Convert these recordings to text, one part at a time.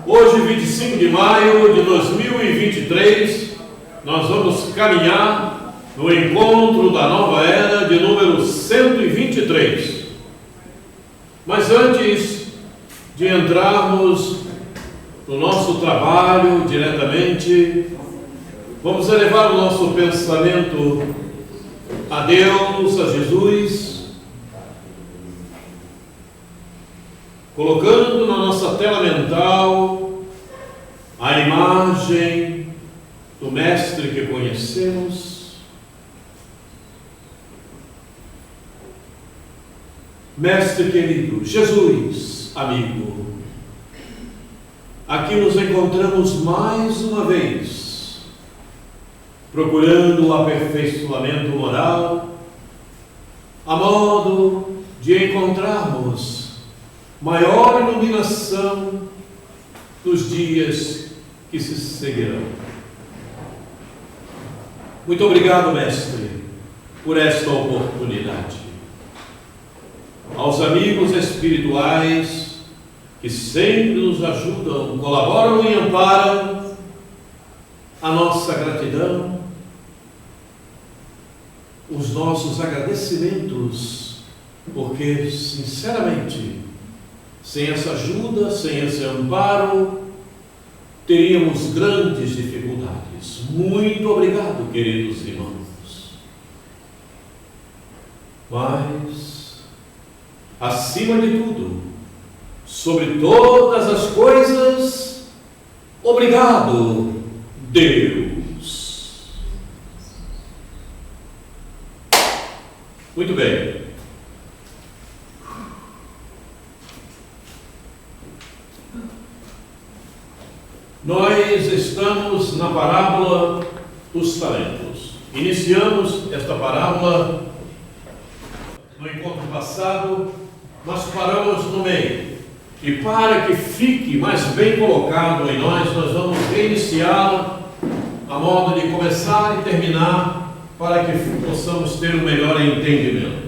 Hoje, 25 de maio de 2023, nós vamos caminhar no encontro da nova era de número 123. Mas antes de entrarmos no nosso trabalho diretamente, vamos elevar o nosso pensamento a Deus, a Jesus, colocando na nossa tela mental a imagem do Mestre que conhecemos. Mestre querido, Jesus, amigo, aqui nos encontramos mais uma vez, procurando o aperfeiçoamento moral, a modo de encontrarmos maior iluminação nos dias que se seguirão. Muito obrigado, Mestre, por esta oportunidade. Aos amigos espirituais que sempre nos ajudam, colaboram e amparam, a nossa gratidão, os nossos agradecimentos, porque, sinceramente, sem essa ajuda, sem esse amparo, teríamos grandes dificuldades. Muito obrigado, queridos irmãos. Mas, acima de tudo, sobre todas as coisas, obrigado, Deus. Muito bem. Nós estamos na parábola dos talentos. Iniciamos esta parábola no encontro passado, mas paramos no meio. E para que fique mais bem colocado em nós vamos reiniciá-la a modo de começar e terminar, para que possamos ter um melhor entendimento.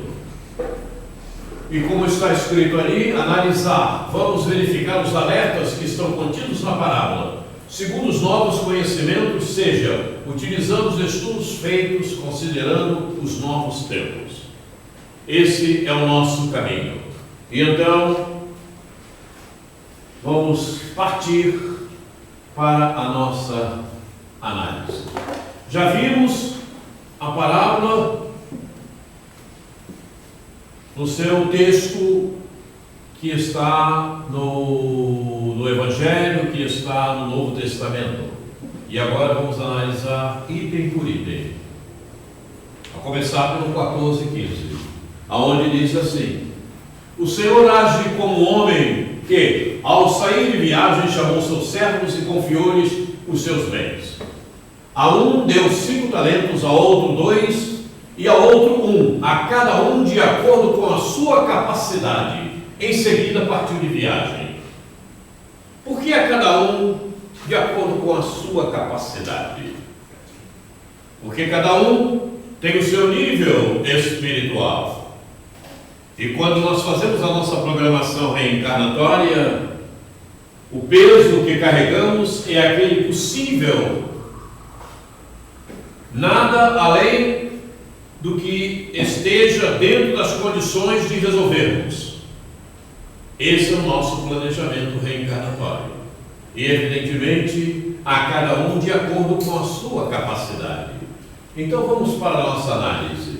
E como está escrito ali, analisar, vamos verificar os alertas que estão contidos na parábola, segundo os novos conhecimentos, seja, utilizando os estudos feitos, considerando os novos tempos. Esse é o nosso caminho. E então, vamos partir para a nossa análise. Já vimos a parábola no seu texto que está no Evangelho, que está no Novo Testamento. E agora vamos analisar item por item. A começar pelo 14 e 15, aonde diz assim: o Senhor age como um homem que, ao sair de viagem, chamou seus servos e confiou-lhes os seus bens. A um deu 5 talentos, a outro 2, e a outro 1, a cada um de acordo com a sua capacidade. Em seguida partiu de viagem. Por que a cada um de acordo com a sua capacidade? Porque cada um tem o seu nível espiritual. E quando nós fazemos a nossa programação reencarnatória, o peso que carregamos é aquele possível, nada além do que esteja dentro das condições de resolvermos. Esse é o nosso planejamento reencarnatório. E, evidentemente, a cada um de acordo com a sua capacidade. Então, vamos para a nossa análise.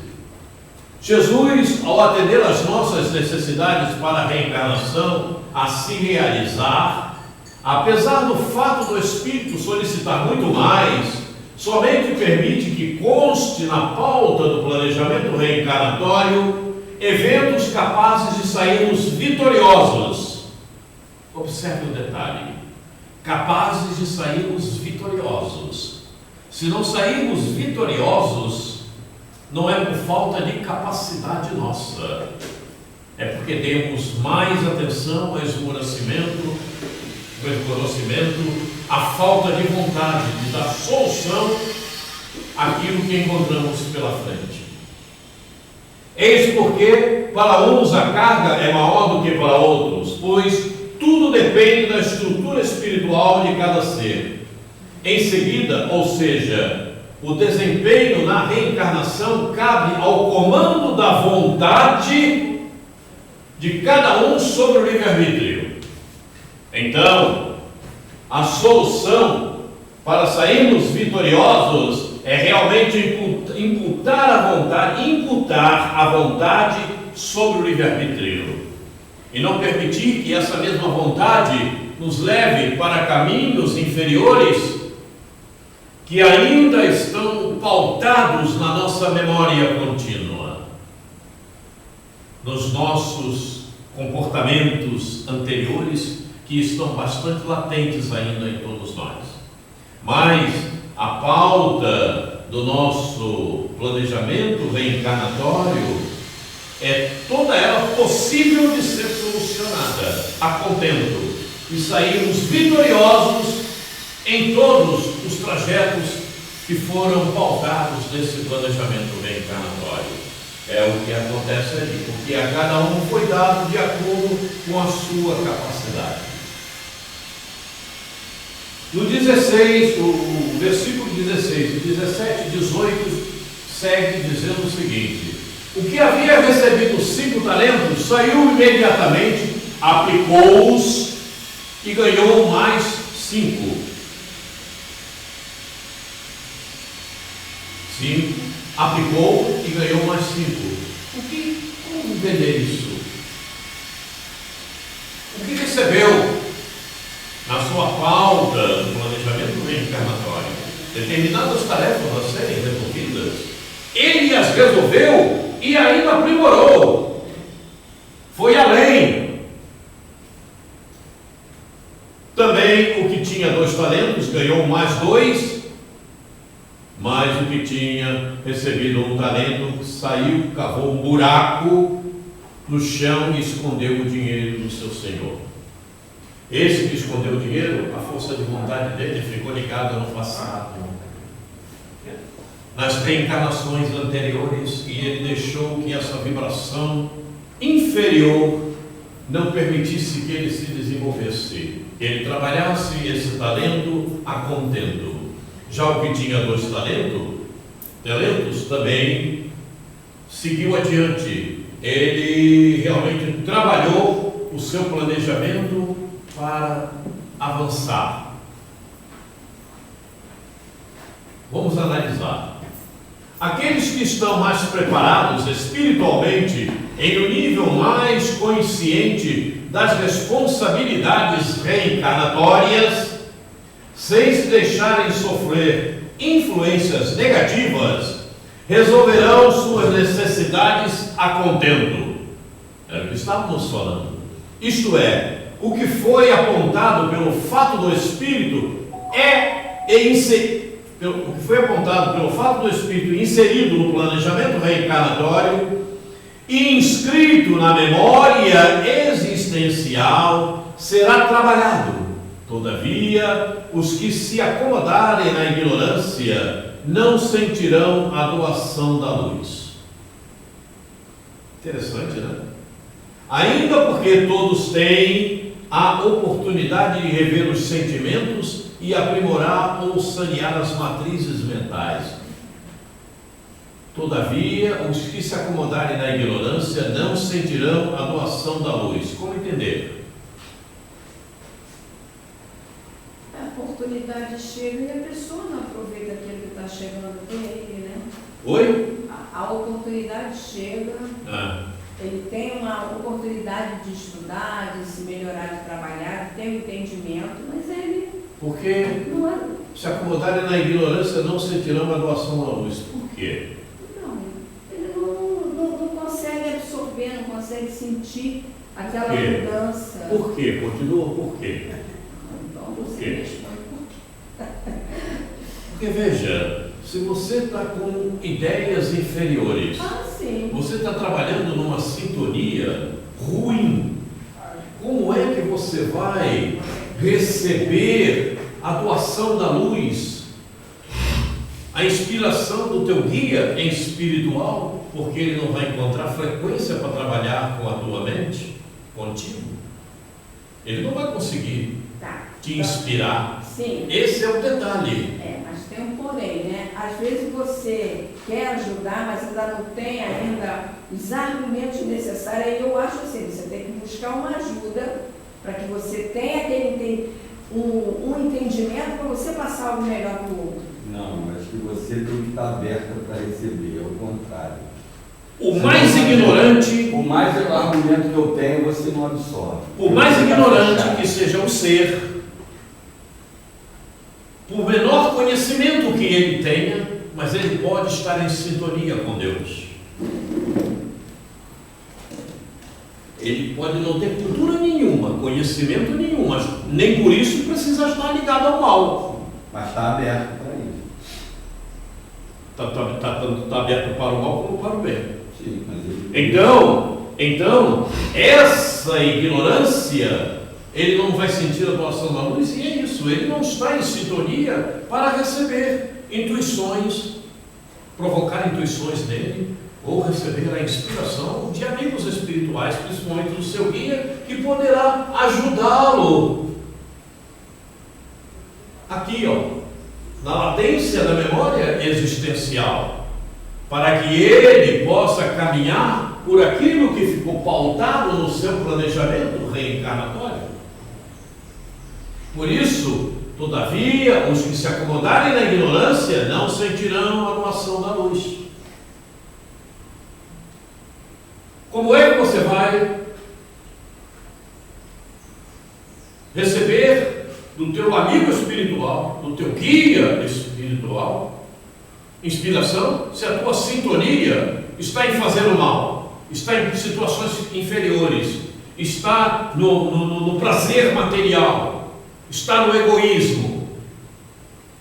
Jesus, ao atender às nossas necessidades para a reencarnação, a se realizar, apesar do fato do Espírito solicitar muito mais, somente permite que conste na pauta do planejamento reencarnatório eventos capazes de sairmos vitoriosos. Observe o detalhe: capazes de sairmos vitoriosos. Se não sairmos vitoriosos, não é por falta de capacidade nossa, é porque temos mais atenção ao esmorecimento, a falta de vontade de dar solução àquilo que encontramos pela frente. Eis porque para uns a carga é maior do que para outros, pois tudo depende da estrutura espiritual de cada ser. Em seguida, ou seja, o desempenho na reencarnação cabe ao comando da vontade de cada um sobre o livre-arbítrio. Então, a solução para sairmos vitoriosos é realmente imputar a vontade sobre o livre-arbítrio e não permitir que essa mesma vontade nos leve para caminhos inferiores que ainda estão pautados na nossa memória contínua, nos nossos comportamentos anteriores que estão bastante latentes ainda em todos nós. Mas a pauta do nosso planejamento reencarnatório é toda ela possível de ser solucionada a contento e sairmos vitoriosos em todos os trajetos que foram pautados nesse planejamento reencarnatório. É o que acontece ali, porque a cada um foi dado de acordo com a sua capacidade. No 16, o versículo 16, 17 e 18 segue dizendo o seguinte: o que havia recebido 5 talentos saiu imediatamente, aplicou-os e ganhou mais 5. 5, aplicou e ganhou mais 5. Como entender isso? O que recebeu na sua pauta do planejamento reencarnatório? Determinadas tarefas a serem resolvidas. Ele as resolveu e ainda aprimorou. Foi além. Também o que tinha 2 talentos ganhou mais 2, mas o que tinha recebido 1 talento saiu, cavou um buraco no chão e escondeu o dinheiro do seu senhor. Esse que escondeu o dinheiro, a força de vontade dele ficou ligada no passado, nas reencarnações anteriores, e ele deixou que essa vibração inferior não permitisse que ele se desenvolvesse, que ele trabalhasse esse talento a contento. Já o que tinha 2 talentos também seguiu adiante. Ele realmente trabalhou o seu planejamento para avançar. Vamos analisar. Aqueles que estão mais preparados espiritualmente, em um nível mais consciente das responsabilidades reencarnatórias, sem se deixarem sofrer influências negativas, resolverão suas necessidades a contento. Era o que estávamos falando. Isto é, o que foi apontado pelo fato do Espírito o que foi apontado pelo fato do Espírito inserido no planejamento reencarnatório e inscrito na memória existencial será trabalhado. Todavia, os que se acomodarem na ignorância não sentirão a doação da luz. Interessante, né? Ainda porque todos têm a oportunidade de rever os sentimentos e aprimorar ou sanear as matrizes mentais. Todavia, os que se acomodarem na ignorância não sentirão a doação da luz. Como entender? A oportunidade chega e a pessoa não aproveita aquilo que está chegando para ele, né? Oi? A oportunidade chega, ele tem uma oportunidade de estudar, de se melhorar, de trabalhar, de ter um entendimento, mas ele Porque se acomodarem na ignorância não sentirão a doação da luz. Por quê? Não, ele não consegue absorver, não consegue sentir aquela mudança. Por quê? Continua por quê? Então você responde por quê? Porque veja, se você está com ideias inferiores, sim. você está trabalhando numa sintonia ruim, como é que você vai receber a doação da luz, a inspiração do teu guia espiritual, porque ele não vai encontrar frequência para trabalhar com a tua mente contigo? Ele não vai conseguir te inspirar. Sim. Esse é o detalhe. Mas tem um porém, né? Às vezes você quer ajudar, mas ainda não tem os argumentos necessários. Aí eu acho assim, você tem que buscar uma ajuda para que você tenha um entendimento para você passar algo melhor para o outro. Não, mas que você tem que estar aberta para receber, ao contrário. O mais ignorante... O mais argumento que eu tenho, você não absorve. O mais ignorante que seja o ser, por menor conhecimento que ele tenha, mas ele pode estar em sintonia com Deus. Ele pode não ter cultura nenhuma, conhecimento nenhum, mas nem por isso precisa estar ligado ao mal. Mas está aberto para isso. Está aberto para o mal como para o bem. Sim, mas Então, essa ignorância, ele não vai sentir a doação da luz, e é isso, ele não está em sintonia para receber intuições, provocar intuições nele, ou receber a inspiração de amigos espirituais, principalmente do seu guia, que poderá ajudá-lo. Aqui, na latência da memória existencial, para que ele possa caminhar por aquilo que ficou pautado no seu planejamento reencarnatório. Por isso, todavia, os que se acomodarem na ignorância não sentirão a doação da luz. Como é que você vai receber do teu amigo espiritual, do teu guia espiritual, inspiração, se a tua sintonia está em fazer o mal, está em situações inferiores, está no prazer material, está no egoísmo?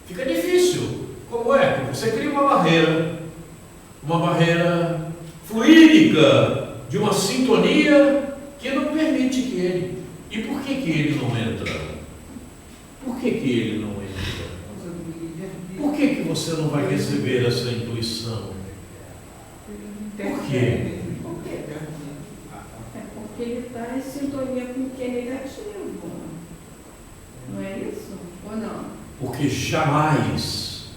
Fica difícil. Como é? Você cria uma barreira fluídica, de uma sintonia que não permite que ele... E por que ele não entra? Por que ele não entra? Por que você não vai receber essa intuição? Por quê? Porque ele está em sintonia com o que é negativo. Não é isso? Ou não? Porque jamais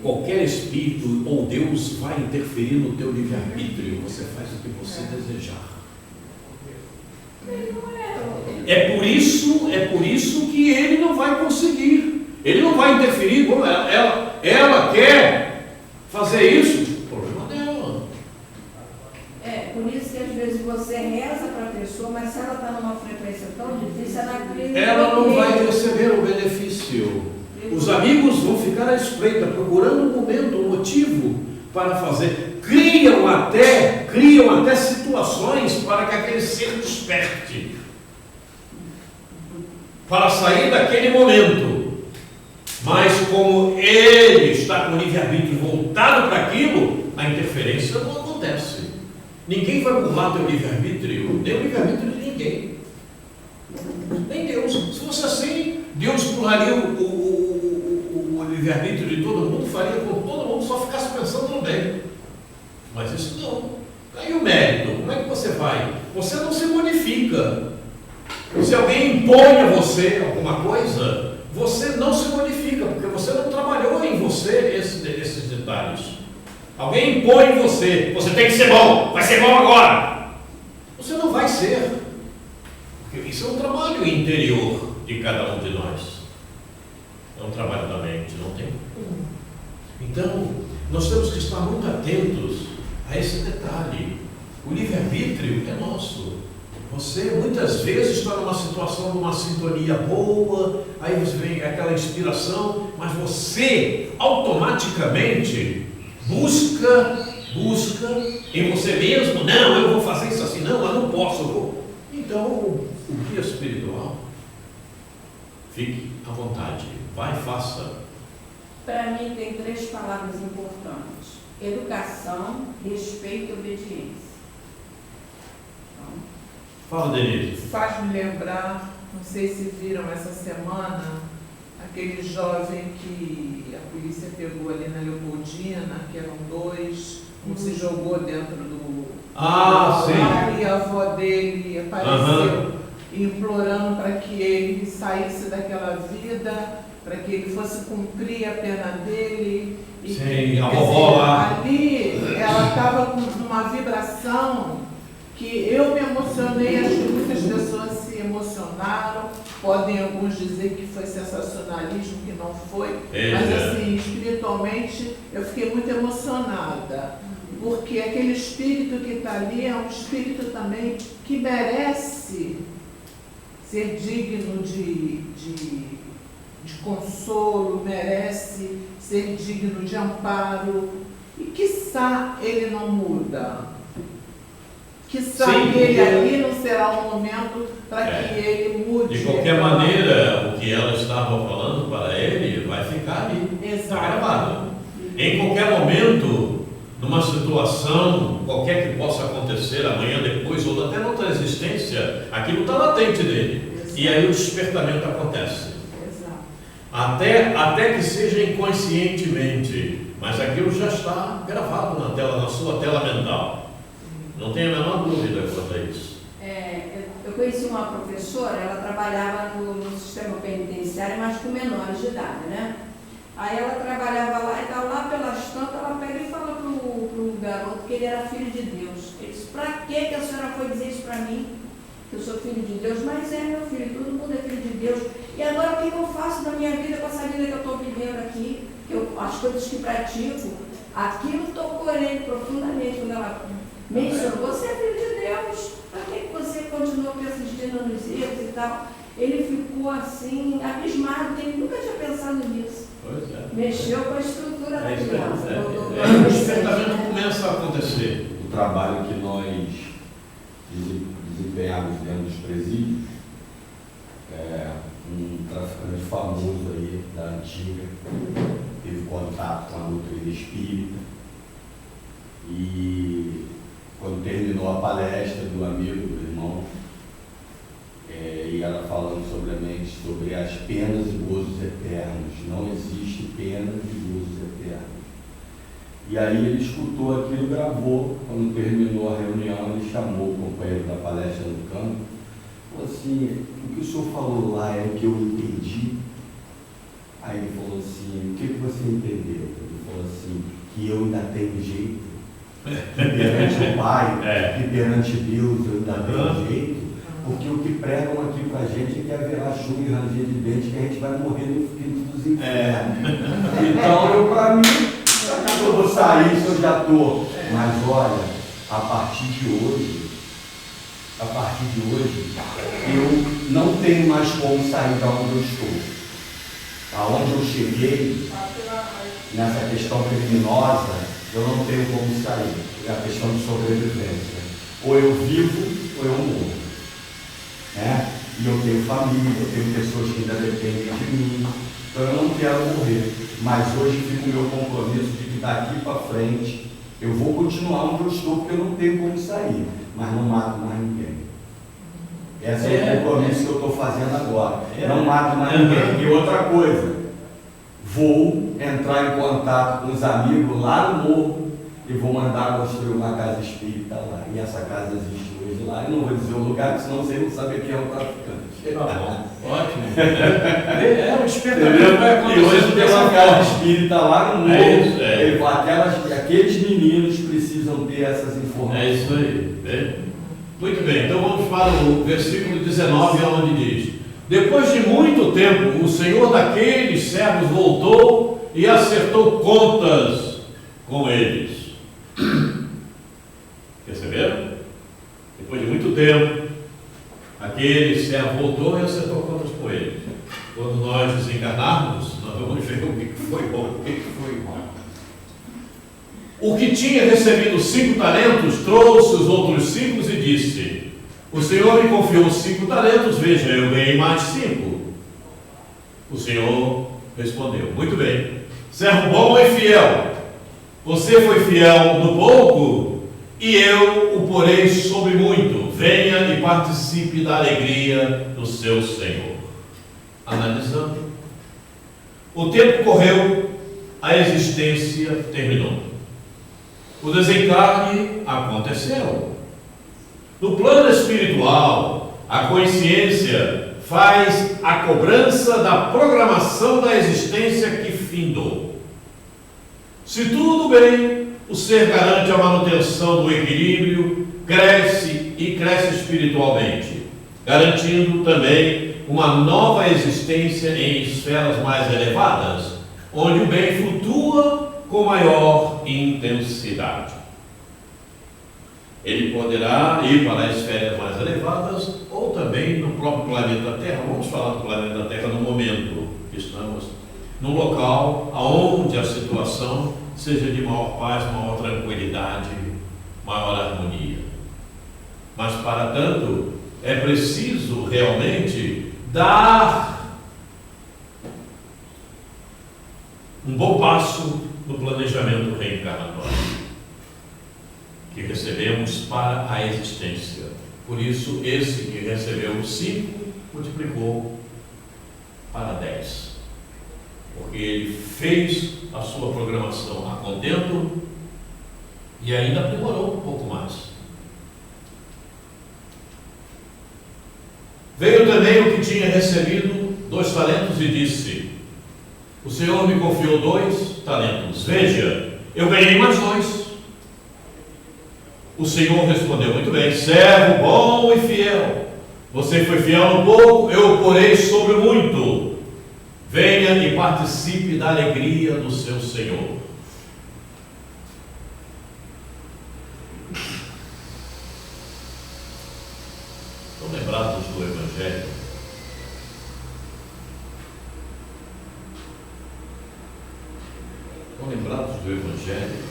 qualquer espírito ou Deus vai interferir no teu livre-arbítrio. Você faz o que você desejar. É por isso que ele não vai conseguir. Ele não vai interferir. Como ela quer fazer isso, o problema dela. Por isso que às vezes você reza para a pessoa, mas se ela está numa frequência tão difícil, ela não vai receber o benefício. Os amigos vão ficar à espreita, procurando um momento, um motivo para fazer. Criam até situações para que aquele ser desperte, para sair daquele momento. Mas como ele está com o livre-arbítrio voltado para aquilo, a interferência não acontece. Ninguém vai burlar teu livre-arbítrio, nem o livre-arbítrio de ninguém. Nem Deus. Se fosse assim, Deus burlaria o livre-arbítrio de todo mundo, faria com que todo mundo só ficasse pensando no bem. Mas isso não. Aí o mérito, como é que você vai? Você não se modifica. Se alguém impõe a você alguma coisa, você não se modifica, porque você não trabalhou em você esses detalhes. Alguém impõe em você, você tem que ser bom, vai ser bom agora. Você não vai ser. Porque isso é um trabalho interior de cada um de nós. É um trabalho da mente, não tem como. Então, nós temos que estar muito atentos a esse detalhe. O livre-arbítrio é nosso. Você muitas vezes está numa situação de uma sintonia boa, aí você vem aquela inspiração, mas você automaticamente busca em você mesmo. Não, eu vou fazer isso assim, não, eu não posso, eu vou. Então, o guia espiritual, fique à vontade, vai e faça. Para mim tem 3 palavras importantes: educação, respeito e obediência. Fala, Denise. Faz-me lembrar, não sei se viram essa semana, aquele jovem que a polícia pegou ali na Leopoldina, que eram 2, um se jogou dentro do... Ah, sim. E a avó dele apareceu. implorando para que ele saísse daquela vida, para que ele fosse cumprir a pena dele. E, sim, a vovó lá. Ali ela estava com uma vibração que eu me emocionei, acho que muitas pessoas se emocionaram, podem alguns dizer que foi sensacionalismo, que não foi, mas assim, espiritualmente eu fiquei muito emocionada, porque aquele espírito que está ali é um espírito também que merece ser digno de consolo, merece ser digno de amparo, e quiçá ele não muda. Quiçá ele ali não será um momento para que ele mude. De qualquer maneira, o que ela estava falando para ele vai ficar ali, está gravado. Em qualquer momento, numa situação qualquer que possa acontecer amanhã, depois, ou até noutra existência, aquilo está latente dele. Exato. E aí o despertamento acontece. Exato. Até que seja inconscientemente, mas aquilo já está gravado na tela, na sua tela mental. Não tenho a menor dúvida quanto a isso. Eu conheci uma professora, ela trabalhava no sistema penitenciário, mas com menores de idade, né? Aí ela trabalhava lá e tal, lá pelas tantas, ela pega e fala pro garoto que ele era filho de Deus. Ele disse, pra que a senhora foi dizer isso pra mim? Que eu sou filho de Deus? Mas é, meu filho, todo mundo é filho de Deus. E agora o que eu faço da minha vida com essa vida que eu estou vivendo aqui? As coisas que pratico, aquilo tocou nele profundamente quando ela mencionou, você é filho de Deus, para que você continua persistindo nos erros e tal? Ele ficou assim, abismado, ele nunca tinha pensado nisso. Pois é. Mexeu com a estrutura da criança. O despertamento começa a acontecer. O trabalho que nós desempenhamos dentro dos presídios, um traficante famoso aí da antiga, teve contato com a doutrina espírita, e quando terminou a palestra do amigo, do irmão, e ela falando sobre as penas e gozos eternos. Não existe penas e gozos eternos. E aí ele escutou aquilo, gravou. Quando terminou a reunião, ele chamou o companheiro da palestra no canto, falou assim, o que o senhor falou lá é o que eu entendi? Aí ele falou assim, o que você entendeu? Ele falou assim, que eu ainda tenho jeito, que perante o Pai, que perante Deus eu ainda tenho jeito, porque o que pregam aqui pra gente é que haverá chuva e ranger de dente, que a gente vai morrer no fim dos infernos. Então, pra mim, eu vou sair se eu já estou. Mas olha, a partir de hoje, eu não tenho mais como sair da onde eu estou. Aonde eu cheguei, nessa questão criminosa, eu não tenho como sair. É a questão de sobrevivência. Ou eu vivo, ou eu morro. E eu tenho família, eu tenho pessoas que ainda dependem de mim. Então eu não quero morrer. Mas hoje fica o meu compromisso de que daqui para frente eu vou continuar onde eu estou, porque eu não tenho como sair. Mas não mato mais ninguém. Esse é o compromisso que eu estou fazendo agora. Não mato mais ninguém. E outra coisa, vou entrar em contato com os amigos lá no morro e vou mandar construir uma casa espírita lá. E essa casa existe hoje lá. Eu não vou dizer o lugar, senão vocês não sabem quem é o traficante. Tá bom, ótimo. O despertamento vai acontecer. E hoje tem uma casa espírita lá no morro. Ele fala, aqueles meninos precisam ter essas informações. É isso aí. Muito bem, então vamos para o versículo 19, onde diz: depois de muito tempo, o Senhor daqueles servos voltou e acertou contas com eles. Perceberam? Depois de muito tempo, aquele servo voltou e acertou contas com eles. Quando nós desencarnarmos, nós vamos ver o que foi bom e o que foi mal. O que tinha recebido 5 talentos trouxe os outros 5 e disse: o Senhor me confiou 5 talentos, veja, eu ganhei mais 5. O Senhor respondeu: muito bem, servo bom e fiel, você foi fiel no pouco, e eu o porei sobre muito. Venha e participe da alegria do seu Senhor. Analisando, o tempo correu, a existência terminou. O desencarne aconteceu. No plano espiritual, a consciência faz a cobrança da programação da existência que findou. Se tudo bem, o ser garante a manutenção do equilíbrio, cresce e cresce espiritualmente, garantindo também uma nova existência em esferas mais elevadas, onde o bem flutua com maior intensidade. Ele poderá ir para as esferas mais elevadas ou também no próprio planeta Terra. Vamos falar do planeta Terra no momento que estamos, num local onde a situação seja de maior paz, maior tranquilidade, maior harmonia. Mas para tanto, é preciso realmente dar um bom passo no planejamento reencarnatório que recebemos para a existência. Por isso, esse que recebeu 5 multiplicou para 10, porque ele fez a sua programação a contento e ainda aprimorou um pouco mais. Veio também o que tinha recebido 2 talentos e disse: o Senhor me confiou 2 talentos, veja, eu ganhei mais 2. O Senhor respondeu: muito bem, servo bom e fiel, você foi fiel no pouco, eu o porei sobre o muito, venha e participe da alegria do seu Senhor. Estão lembrados do Evangelho? Estão lembrados do Evangelho?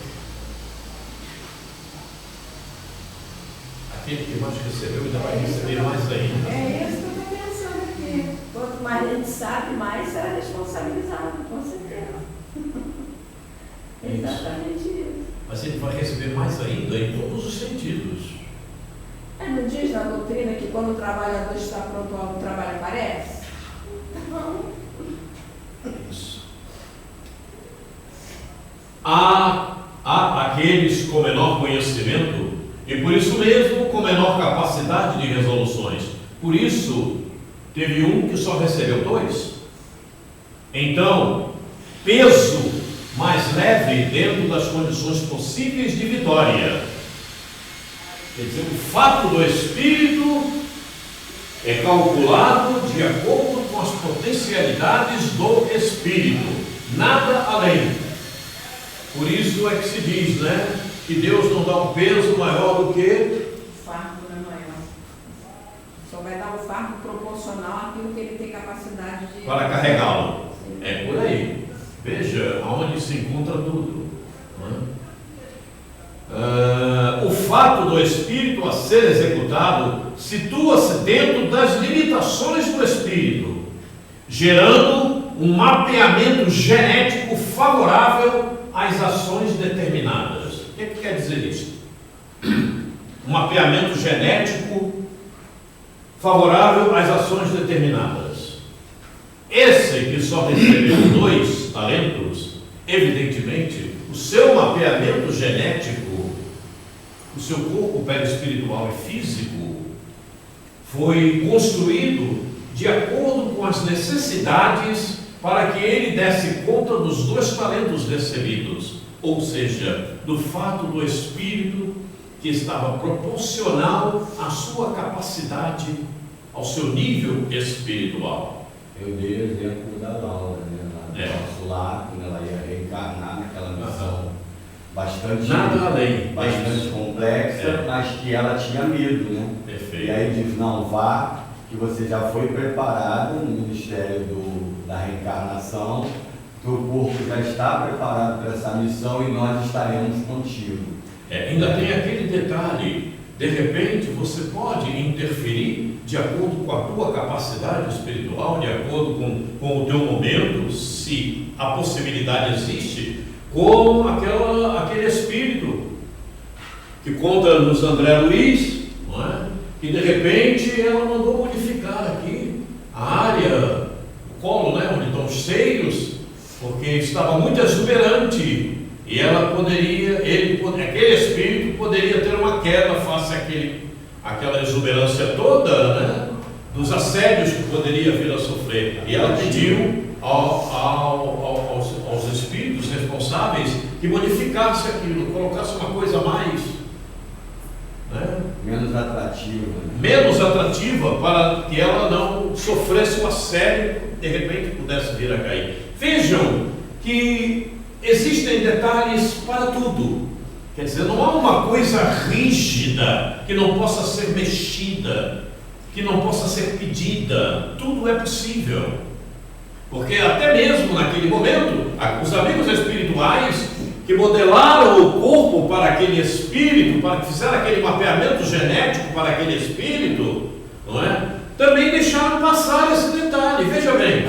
Aquele que mais recebeu ainda vai receber mais ainda. É isso que eu estou pensando aqui. Quanto mais a gente sabe, mais será responsabilizado, com certeza. É isso. Exatamente isso. Mas ele vai receber mais ainda em todos os sentidos. Não diz na doutrina que quando o trabalhador está pronto, o trabalho aparece? Então, Isso. Há aqueles com menor conhecimento e por isso mesmo com menor capacidade de resoluções. Por isso, teve um que só recebeu 2. Então, peso mais leve dentro das condições possíveis de vitória. Quer dizer, o fato do espírito é calculado de acordo com as potencialidades do espírito, nada além. Por isso é que se diz, né, que Deus não dá um peso maior do que o fardo não é maior. Só vai dar o fardo proporcional àquilo que ele tem capacidade de... para carregá-lo. É por aí. Veja aonde se encontra tudo. O fato do espírito a ser executado situa-se dentro das limitações do espírito, gerando um mapeamento genético favorável às ações determinadas. O que quer dizer isso? Um mapeamento genético favorável às ações determinadas. Esse que só recebeu 2 talentos, evidentemente, o seu mapeamento genético, o seu corpo perispiritual e físico, foi construído de acordo com as necessidades para que ele desse conta dos 2 talentos recebidos, ou seja, do fato do espírito que estava proporcional à sua capacidade, ao seu nível espiritual. Eu dei o exemplo da Laura, né? Do nosso lar, quando ela ia reencarnar naquela missão bastante complexa, mas que ela tinha medo, né? Perfeito. E aí diz: não, vá, que você já foi preparada no Ministério da Reencarnação, que o corpo já está preparado para essa missão e nós estaremos contigo. Ainda tem aquele detalhe: de repente você pode interferir de acordo com a tua capacidade espiritual, de acordo com o teu momento, se a possibilidade existe, como aquele espírito que conta-nos André Luiz, não é? Que de repente ela mandou modificar aqui a área, o colo, né, onde estão os seios, porque estava muito exuberante e aquele espírito poderia ter uma queda face àquela exuberância toda, né? dos assédios que poderia vir a sofrer. E ela pediu aos espíritos responsáveis que modificasse aquilo, colocasse uma coisa mais, né, menos atrativa. menos atrativa, para que ela não sofresse o assédio e de repente pudesse vir a cair. Vejam que existem detalhes para tudo. Quer dizer, não há uma coisa rígida que não possa ser mexida, que não possa ser pedida. Tudo é possível. Porque até mesmo naquele momento, os amigos espirituais que modelaram o corpo para aquele espírito, para que fizeram aquele mapeamento genético para aquele espírito, não é? Também deixaram passar esse detalhe. Veja bem,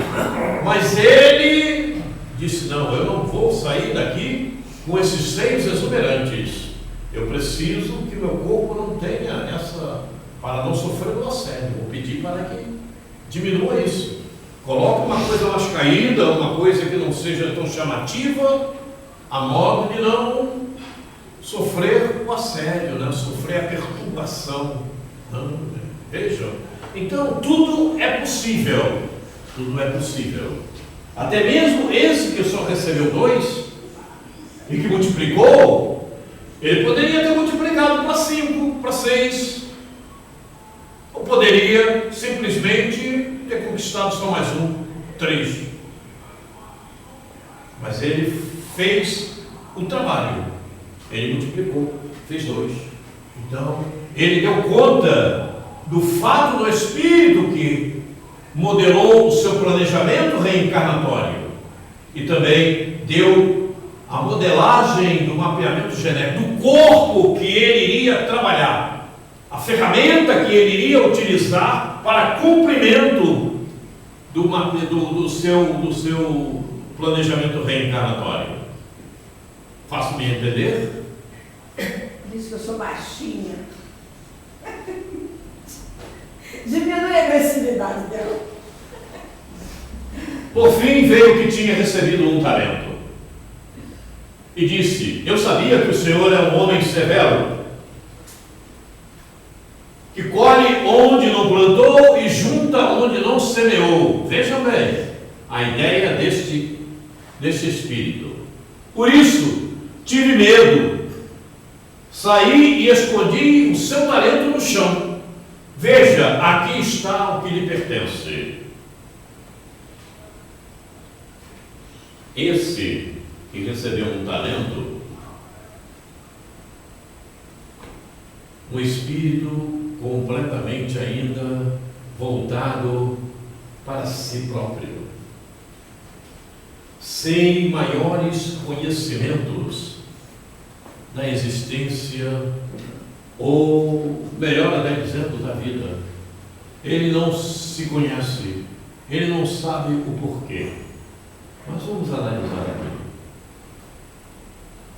mas ele disse: não, eu não vou sair daqui com esses seios exuberantes. Eu preciso que meu corpo não tenha essa, para não sofrer o assédio. Vou pedir para que diminua isso. Coloque uma coisa mais caída, uma coisa que não seja tão chamativa, a modo de não sofrer o assédio, né? Sofrer a perturbação. Não, vejam. Então, tudo é possível. Tudo é possível. Até mesmo esse que só recebeu 2 e que multiplicou, ele poderia ter multiplicado para 5, para 6, ou poderia simplesmente ter conquistado só mais 3. Mas ele fez o trabalho, ele multiplicou, fez 2. Então, ele deu conta do fato do espírito que modelou o seu planejamento reencarnatório e também deu a modelagem do mapeamento genético do corpo que ele iria trabalhar, a ferramenta que ele iria utilizar para cumprimento do seu planejamento reencarnatório. Faço-me entender? Diz que eu sou baixinha. Diminui a agressividade dela. Por fim veio o que tinha recebido um talento e disse: eu sabia que o Senhor é um homem severo, que colhe onde não plantou e junta onde não semeou. Vejam bem a ideia deste espírito. Por isso tive medo, saí e escondi o seu talento no chão. Veja, aqui está o que lhe pertence. Esse que recebeu um talento, um espírito completamente ainda voltado para si próprio, sem maiores conhecimentos da existência, ou melhor até dizendo, da vida. Ele não se conhece, ele não sabe o porquê. Mas vamos analisar aqui.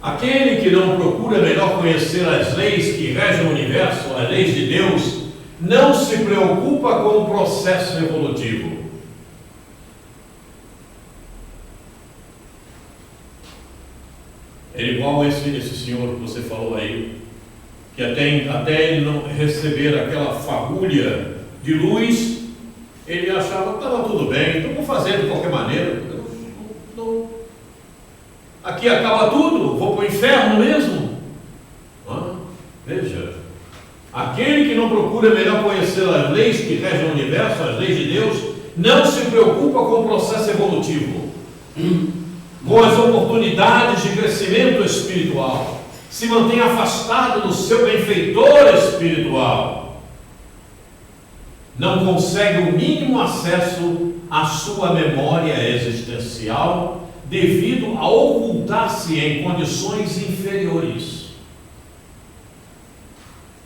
Aquele que não procura melhor conhecer as leis que regem o universo, as leis de Deus, não se preocupa com o processo evolutivo. Ele igual esse senhor que você falou aí, que até ele não receber aquela fagulha de luz, ele achava que estava tudo bem, então vou fazer de qualquer maneira. Aqui acaba tudo, vou para o inferno mesmo. Veja, aquele que não procura melhor conhecer as leis que regem o universo, as leis de Deus, não se preocupa com o processo evolutivo, com as oportunidades de crescimento espiritual, se mantém afastado do seu benfeitor espiritual, não consegue o mínimo acesso à sua memória existencial, devido a ocultar-se em condições inferiores.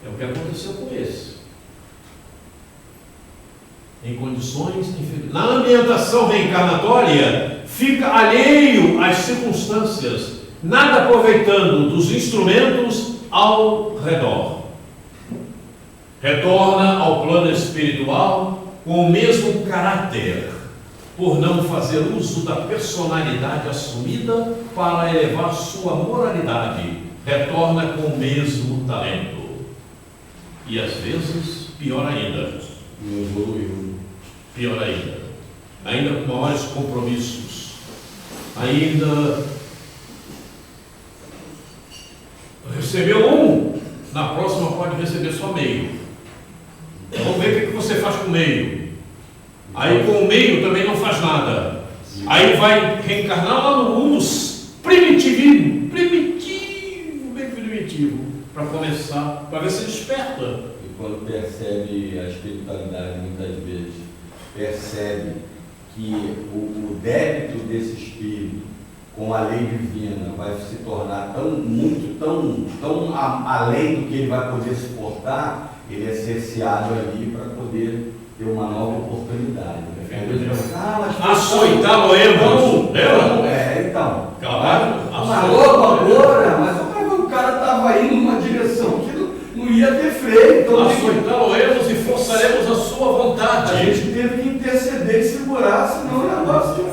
É o que aconteceu com esse. Em condições inferiores. Na ambientação reencarnatória, fica alheio às circunstâncias, nada aproveitando dos instrumentos ao redor. Retorna ao plano espiritual com o mesmo caráter, por não fazer uso da personalidade assumida para elevar sua moralidade. Retorna com o mesmo talento. E às vezes, pior ainda, Não evoluiu. Pior ainda com maiores compromissos, ainda recebeu um, na próxima pode receber só meio. Vamos ver o que você faz com o meio. Aí com o meio também não faz nada. Aí vai reencarnar lá no mundo primitivo, bem primitivo, para começar, para ver se desperta. E quando percebe a espiritualidade, muitas vezes, percebe que o débito desse espírito com a lei divina vai se tornar tão além do que ele vai poder suportar, ele é cerceado ali para poder ter uma nova oportunidade. Açoitá-lo-emos, lembra? Então. Claro, agora, mas o cara estava indo numa direção que não ia ter freio. Então açoitá-lo-emos e forçaremos a sua vontade. A gente teve que interceder e segurar, senão o negócio.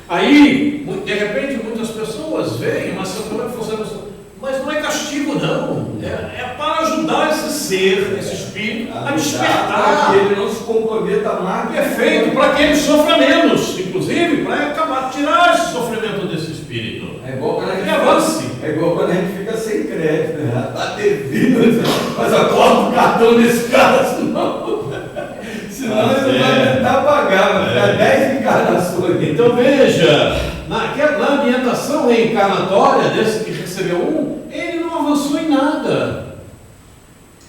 Aí, de repente, muitas pessoas veem, mas não é castigo, não. É para ajudar esse ser, esse espírito, a despertar. Para que ele não se comprometa mais. Perfeito, para que ele sofra menos, inclusive, para acabar, tirar esse sofrimento desse espírito. É igual quando a gente fica sem crédito, né? Está devendo, mas acorda o cartão desse cara, senão ele não vai tentar pagar, vai ficar 10 encarnações. Então veja, na ambientação reencarnatória desse que recebeu um, ele não avançou em nada.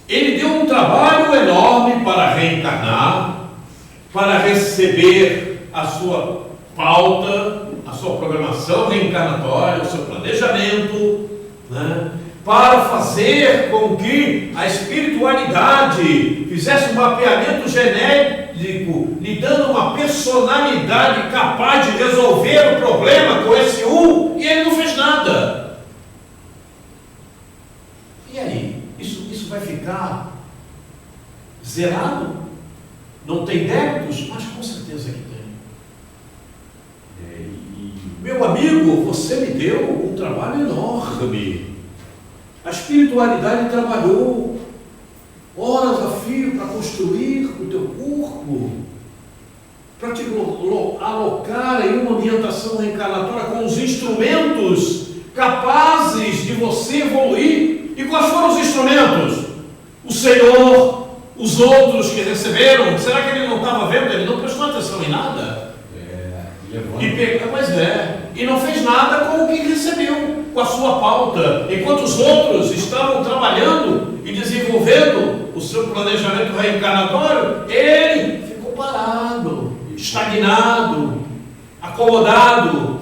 Ele deu um trabalho enorme para reencarnar, para receber a sua pauta, a sua programação reencarnatória, o seu planejamento, né? Para fazer com que a espiritualidade fizesse um mapeamento genético, lhe dando uma personalidade capaz de resolver o problema com esse um, e ele não fez nada. E aí? Isso vai ficar zerado? Não tem débitos? Mas com certeza que tem. Meu amigo, você me deu um trabalho enorme. A espiritualidade trabalhou horas a fio para construir o teu corpo, para te alocar em uma ambientação reencarnatória com os instrumentos capazes de você evoluir. E quais foram os instrumentos? O Senhor, os outros que receberam. Será que ele não estava vendo? Ele não prestou atenção em nada? E não fez nada com o que recebeu, com a sua pauta. Enquanto os outros estavam trabalhando e desenvolvendo o seu planejamento reencarnatório, ele ficou parado, estagnado, acomodado.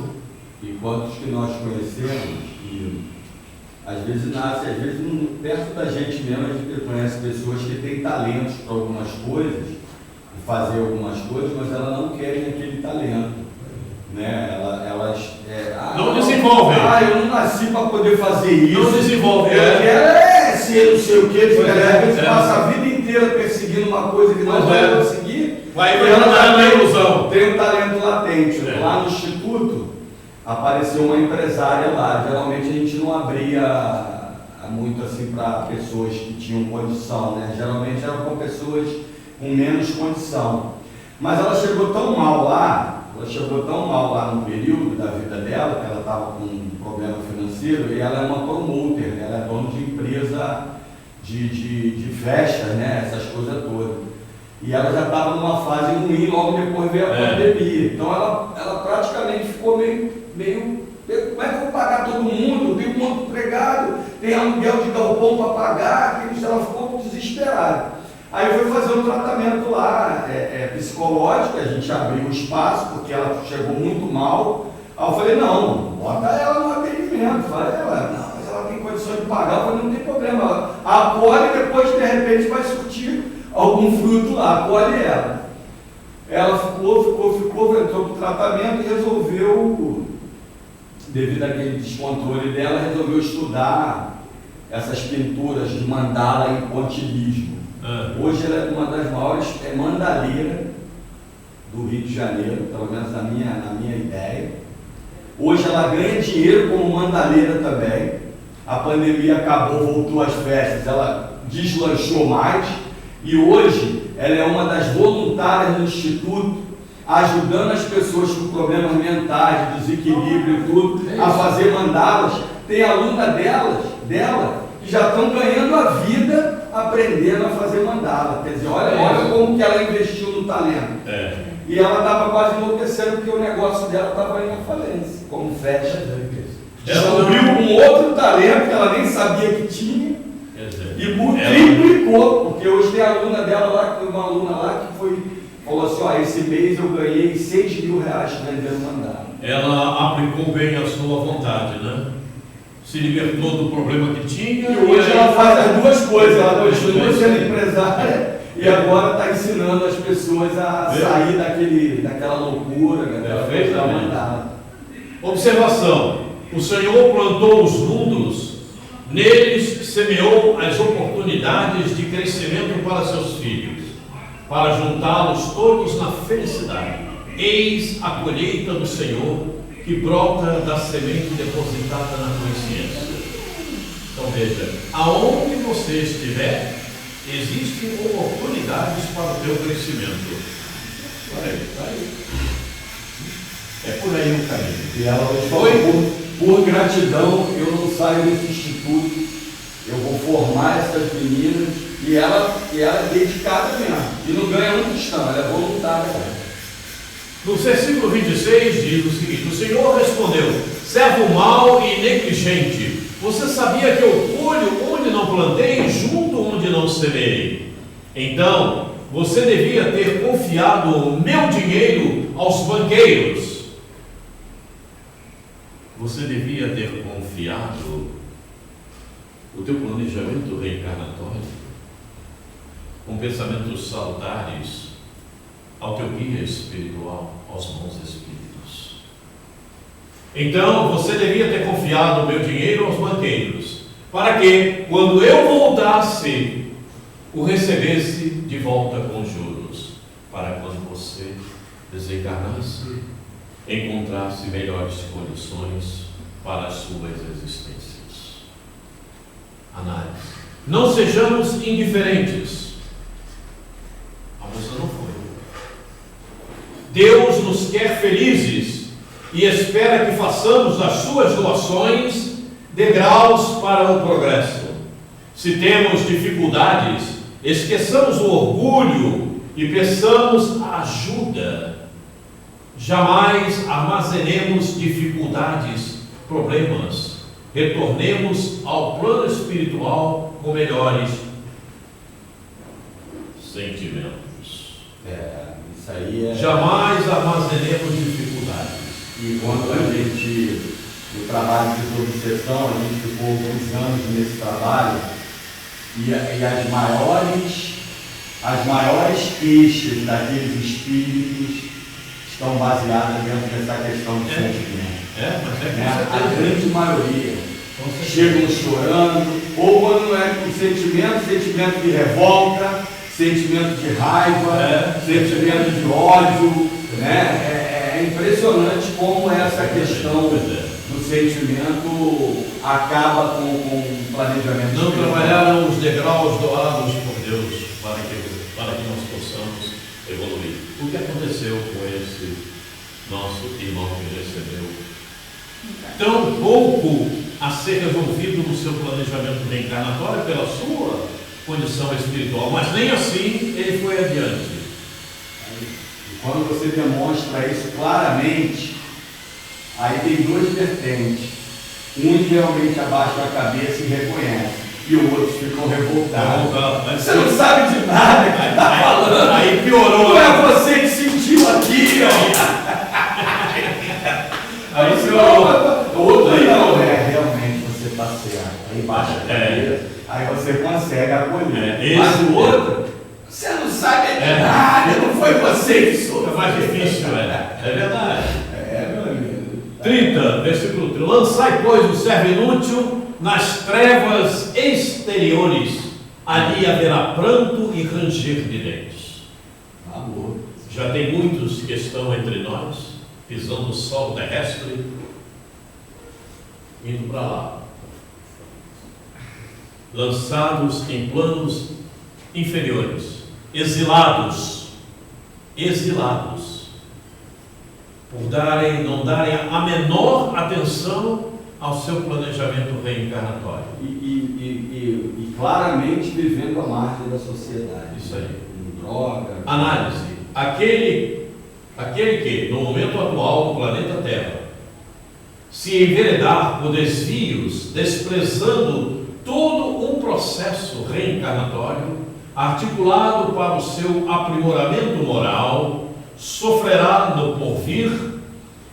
E quantos que nós conhecemos, que às vezes nasce, às vezes perto da gente mesmo, a gente conhece pessoas que têm talentos para algumas coisas, fazer algumas coisas, mas elas não querem aquele talento. Né? Elas não desenvolvem. Eu não nasci para poder fazer isso. Não desenvolvem. Eu quero ser não sei o que. Eles passam a vida inteira perseguindo uma coisa que não vai conseguir. Vai dar uma ilusão. Tem um talento latente. Lá no Instituto apareceu uma empresária lá. Geralmente a gente não abria muito assim para pessoas que tinham condição, né? Geralmente eram com pessoas com menos condição. Mas ela chegou tão mal lá no período da vida dela, que ela estava com um problema financeiro, e ela é uma promoter, né? Ela é dona de empresa de festas, né? Essas coisas todas. E ela já estava numa fase ruim, logo depois veio a pandemia. Então ela praticamente ficou meio, como é que eu vou pagar todo mundo? Tem um monte de empregado, tem aluguel de galpão para pagar, ela ficou desesperada. Aí eu fui fazer um tratamento lá, psicológico, a gente abriu o espaço, porque ela chegou muito mal. Aí eu falei, não, bota ela no atendimento. Falei, não, mas ela tem condições de pagar. Eu falei, não tem problema, ela acolhe e depois, de repente, vai surtir algum fruto lá, acolhe ela. Ela ficou, entrou para o tratamento e resolveu, devido àquele descontrole dela, resolveu estudar essas pinturas de mandala em pontilhismo. Hoje ela é uma das maiores mandaleiras do Rio de Janeiro, pelo menos na minha ideia. Hoje ela ganha dinheiro como mandaleira também. A pandemia acabou, voltou às festas, ela deslanchou mais. E hoje ela é uma das voluntárias do Instituto, ajudando as pessoas com problemas mentais, desequilíbrio e tudo, a fazer mandalas. Tem aluna dela, que já estão ganhando a vida aprendendo a fazer mandala. Quer dizer, olha como que ela investiu no talento. E ela estava quase enlouquecendo porque o negócio dela estava em falência, como fecha. Descobriu um outro talento que ela nem sabia que tinha e multiplicou, porque hoje tem aluna dela lá, uma aluna lá que falou assim, esse mês eu ganhei R$6.000 vendendo mandala. Ela aplicou bem a sua vontade, né? Se libertou do problema que tinha. E hoje ela faz as duas coisas, ela continua sendo empresária e agora está ensinando as pessoas a sair daquela loucura, da mandala. Observação: o Senhor plantou os mundos, neles semeou as oportunidades de crescimento para seus filhos, para juntá-los todos na felicidade. Eis a colheita do Senhor, que brota da semente depositada na consciência. Então veja, aonde você estiver, existem oportunidades para o teu crescimento. É por aí o caminho. E ela falou, por gratidão, eu não saio desse instituto, eu vou formar essas meninas, e ela é dedicada mesmo, e não ganha um tostão, ela é voluntária mesmo. No versículo 26 diz o seguinte: o Senhor respondeu: servo mau e negligente, você sabia que eu colho onde não plantei, junto onde não semeei? Então, você devia ter confiado o meu dinheiro aos banqueiros. Você devia ter confiado o teu planejamento reencarnatório com pensamentos salutares ao teu guia espiritual, aos bons espíritos. Então, você devia ter confiado o meu dinheiro aos banqueiros, para que, quando eu voltasse, o recebesse de volta com juros, para quando você desencarnasse, encontrasse melhores condições para as suas existências. Análise: não sejamos indiferentes. A moça não foi. Deus nos quer felizes e espera que façamos das suas doações degraus para o progresso. Se temos dificuldades, esqueçamos o orgulho e peçamos ajuda. Jamais armazenemos dificuldades, problemas. Retornemos ao plano espiritual com melhores sentimentos. Isso aí é... Jamais armazenemos dificuldades. E quando a gente, no trabalho de desobsessão, a gente ficou alguns anos nesse trabalho, e as maiores queixas daqueles espíritos estão baseadas dentro dessa questão de sentimento. A grande maioria chegam chorando, ou quando não é com sentimento de revolta, sentimento de raiva, sentimento de ódio, né? É impressionante como essa questão do sentimento acaba com o planejamento. Não trabalharam os degraus doados por Deus para que nós possamos evoluir. O que aconteceu com esse nosso irmão que recebeu tão pouco a ser resolvido no seu planejamento reencarnatório pela sua condição espiritual, mas nem assim ele foi adiante. Quando você demonstra isso claramente, aí tem duas vertentes. Um realmente abaixa a cabeça e reconhece, e o outro ficou revoltado. Você não sabe de nada que está falando. Aí piorou. Não é você que sentiu aquilo. Aí piorou. O outro aí não realmente você está certo. Aí baixa a cabeça, aí você consegue acolher. Mas o outro, você não sabe de nada, não foi você que soube. É mais difícil, é verdade. Meu amigo. 30, versículo 30. Lançai, pois, o servo inútil nas trevas exteriores, ali haverá pranto e ranger de dentes. Amor. Já tem muitos que estão entre nós, pisando o solo terrestre, indo para lá, lançados em planos inferiores, exilados, por não darem a menor atenção ao seu planejamento reencarnatório. E claramente vivendo à margem da sociedade. Isso aí. Com droga. Análise. Aquele que, no momento atual do planeta Terra, se enveredar por desvios, desprezando todo um processo reencarnatório, articulado para o seu aprimoramento moral, sofrerá no porvir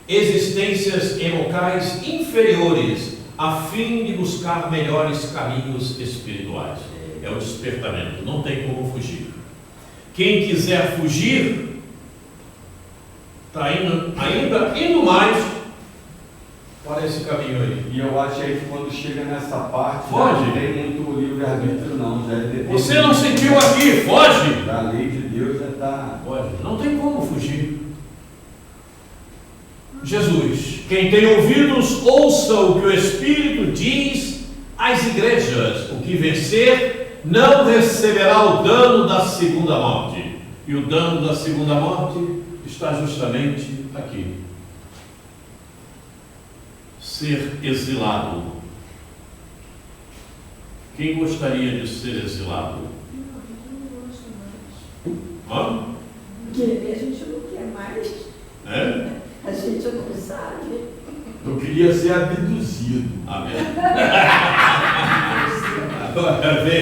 existências em locais inferiores, a fim de buscar melhores caminhos espirituais. É o despertamento, não tem como fugir. Quem quiser fugir, está ainda indo mais para esse caminho aí. E eu acho aí que quando chega nessa parte, foge. Não tem muito livre-arbítrio não. Já é você não sentiu aqui, foge! A lei de Deus já está... Foge, não tem como fugir. Jesus, quem tem ouvidos, ouça o que o Espírito diz às igrejas. O que vencer não receberá o dano da segunda morte. E o dano da segunda morte está justamente aqui. Ser exilado. Quem gostaria de ser exilado? Hã? Querer a gente não quer mais. É? A gente não sabe. Eu queria ser abduzido. Amém. Agora vem.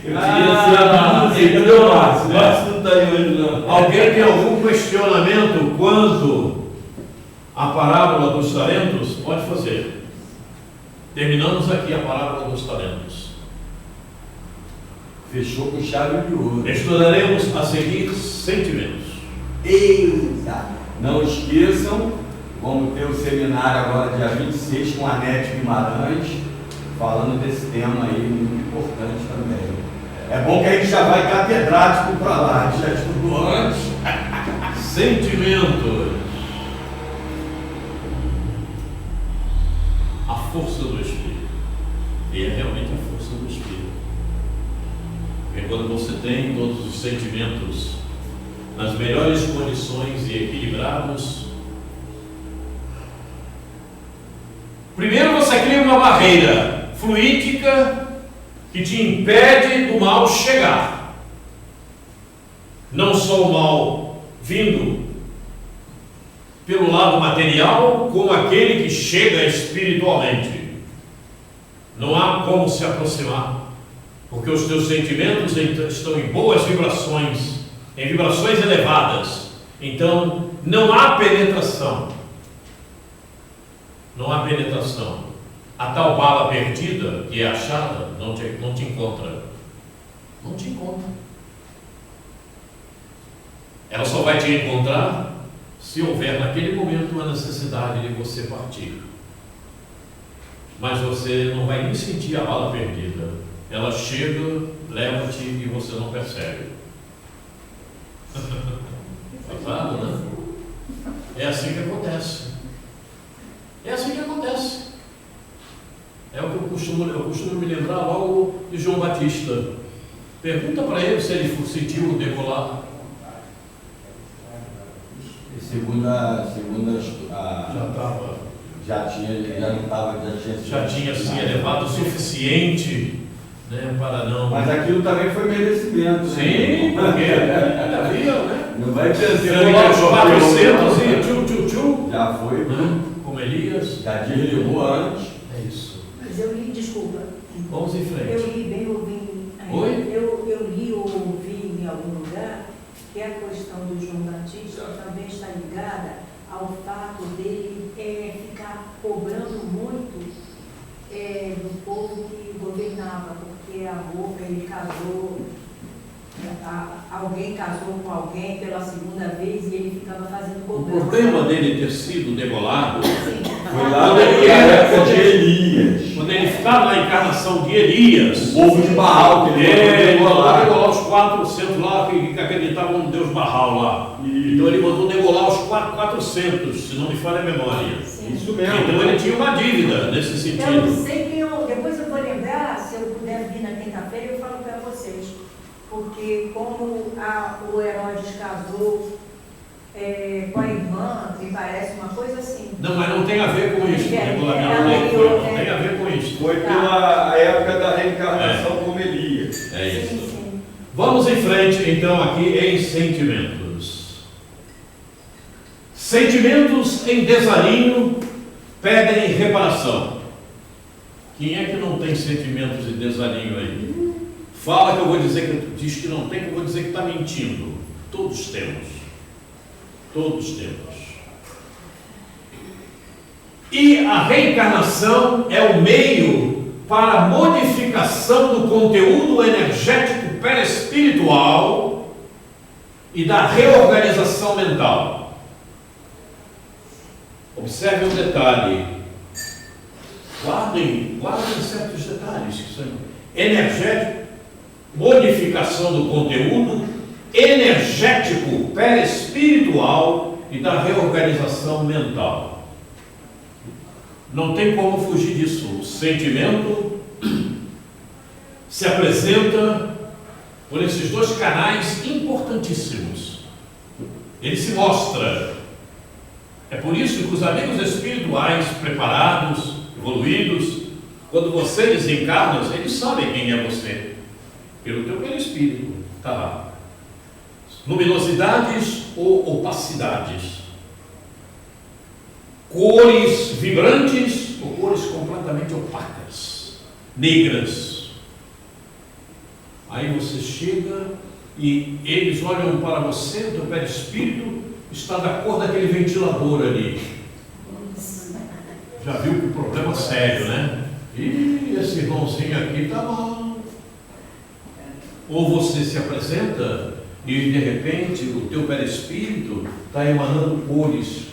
Eu queria ser abduzido. Então, Márcio não está aí hoje não. Alguém tem algum questionamento quanto à parábola dos talentos? Pode fazer. Terminamos aqui a parábola dos talentos. Fechou com chave de ouro. Estudaremos a seguir sentimentos. Eita! Não esqueçam, vamos ter o seminário agora dia 26 com a Anete Guimarães, falando desse tema aí, muito importante também. É bom que a gente já vai catedrático para lá, a gente já estudou antes. Sentimentos. A força do Espírito. E é realmente a força do Espírito. Porque quando você tem todos os sentimentos nas melhores condições e equilibrados, primeiro você cria uma barreira fluídica que te impede do mal chegar. Não só o mal vindo pelo lado material, como aquele que chega espiritualmente. Não há como se aproximar, porque os teus sentimentos estão em boas vibrações, em vibrações elevadas. Então, não há penetração. Não há penetração. A tal bala perdida, que é achada, não te encontra. Não te encontra. Ela só vai te encontrar se houver naquele momento a necessidade de você partir. Mas você não vai nem sentir a bala perdida. Ela chega, leva-te e você não percebe. Passado, né? É assim que acontece. É assim que acontece. É o que eu costumo me lembrar logo de João Batista. Pergunta para ele se ele sentiu o decolar. Já tinha se elevado o suficiente, né, para não. Mas aquilo também foi merecimento. Sim, né? porque havia, né? Não vai pensar os 400 e tchu. Já foi, como Elias. Já desligou antes. É isso. Mas eu li, desculpa. Vamos em frente. Eu li bem, ouvi. Oi? Eu li ou ouvi em algum lugar que a questão do João Batista também está ligada ao fato dele ficar cobrando muito do povo que governava, porque ele casou, alguém casou com alguém pela segunda vez e ele ficava fazendo cobrança. O problema dele ter sido degolado foi lá na época de Elias. Quando ele ficava na encarnação de Elias, o povo de Baal, que ele mandou degolar os 400 lá que acreditavam no Deus Baal lá. Então ele mandou degolar os 400, se não me falha a memória. Sim. Isso mesmo. Então ele tinha uma dívida nesse Eu sentido. sei que depois eu vou lembrar, se eu puder vir na quinta-feira, eu falo para vocês. Porque porque como o Herodes casou com a irmã, me parece uma coisa assim. Não, mas não tem a ver com isso. É, O regulamento é não anterior, tem a ver com isso. Foi pela época da reencarnação como Elias. É isso. Sim, sim. Vamos em frente, então, aqui em sentimentos. Sentimentos em desalinho pedem reparação. Quem é que não tem sentimentos de desalinho aí? Fala que eu vou dizer que diz que não tem, que eu vou dizer que está mentindo. Todos temos. Todos temos. E a reencarnação é o meio para a modificação do conteúdo energético perespiritual e da reorganização mental. Observe um detalhe. Guardem certos detalhes que são energético, modificação do conteúdo energético perespiritual e da reorganização mental. Não tem como fugir disso. O sentimento se apresenta por esses dois canais importantíssimos. Ele se mostra. É por isso que os amigos espirituais preparados, evoluídos, quando você desencarna, eles sabem quem é você. Pelo teu perispírito. Está lá. Luminosidades ou opacidades. Cores vibrantes ou cores completamente opacas, negras. Aí você chega e eles olham para você, o teu perispírito está da cor daquele ventilador ali. Já viu que o problema é sério, né? E esse irmãozinho aqui está mal. Ou você se apresenta e de repente o teu perispírito está emanando cores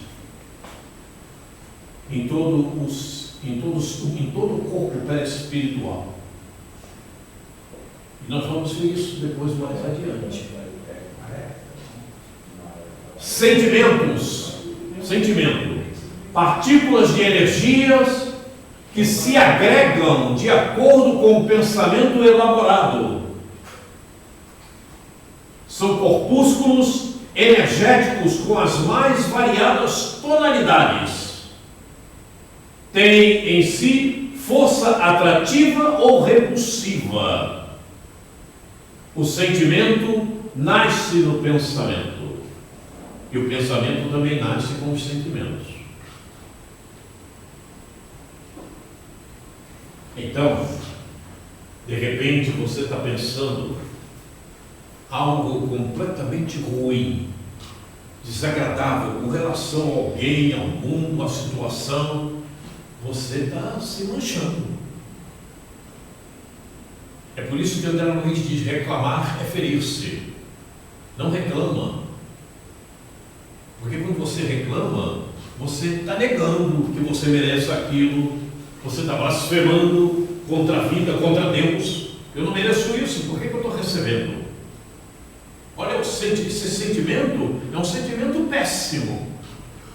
em todo o corpo perispiritual. E nós vamos ver isso depois mais adiante. Sentimento, partículas de energias que se agregam de acordo com o pensamento elaborado. São corpúsculos energéticos com as mais variadas tonalidades. Tem em si força atrativa ou repulsiva. O sentimento nasce no pensamento. E o pensamento também nasce com os sentimentos. Então, de repente você está pensando algo completamente ruim, desagradável com relação a alguém, ao mundo, à situação. Você está se manchando. É por isso que André Luiz diz: reclamar é ferir-se. Não reclama. Porque quando você reclama, você está negando que você merece aquilo, você está blasfemando contra a vida, contra Deus. Eu não mereço isso, por que eu estou recebendo? Olha, esse sentimento é um sentimento péssimo.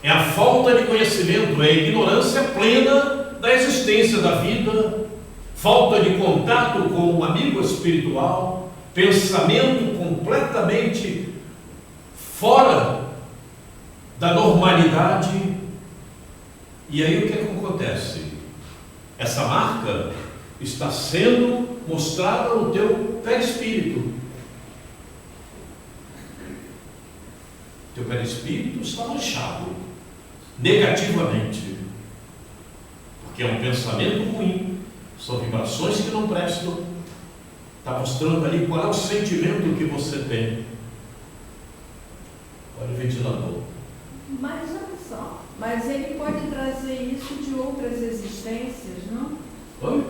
É a falta de conhecimento, é a ignorância plena da existência da vida, falta de contato com um amigo espiritual, pensamento completamente fora da normalidade. E aí o que acontece? Essa marca está sendo mostrada no teu perispírito. Teu perispírito está manchado negativamente, porque é um pensamento ruim, são vibrações que não prestam. Está mostrando ali qual é o sentimento que você tem. Olha o ventilador. Mas olha só, mas ele pode trazer isso de outras existências, não? Oi?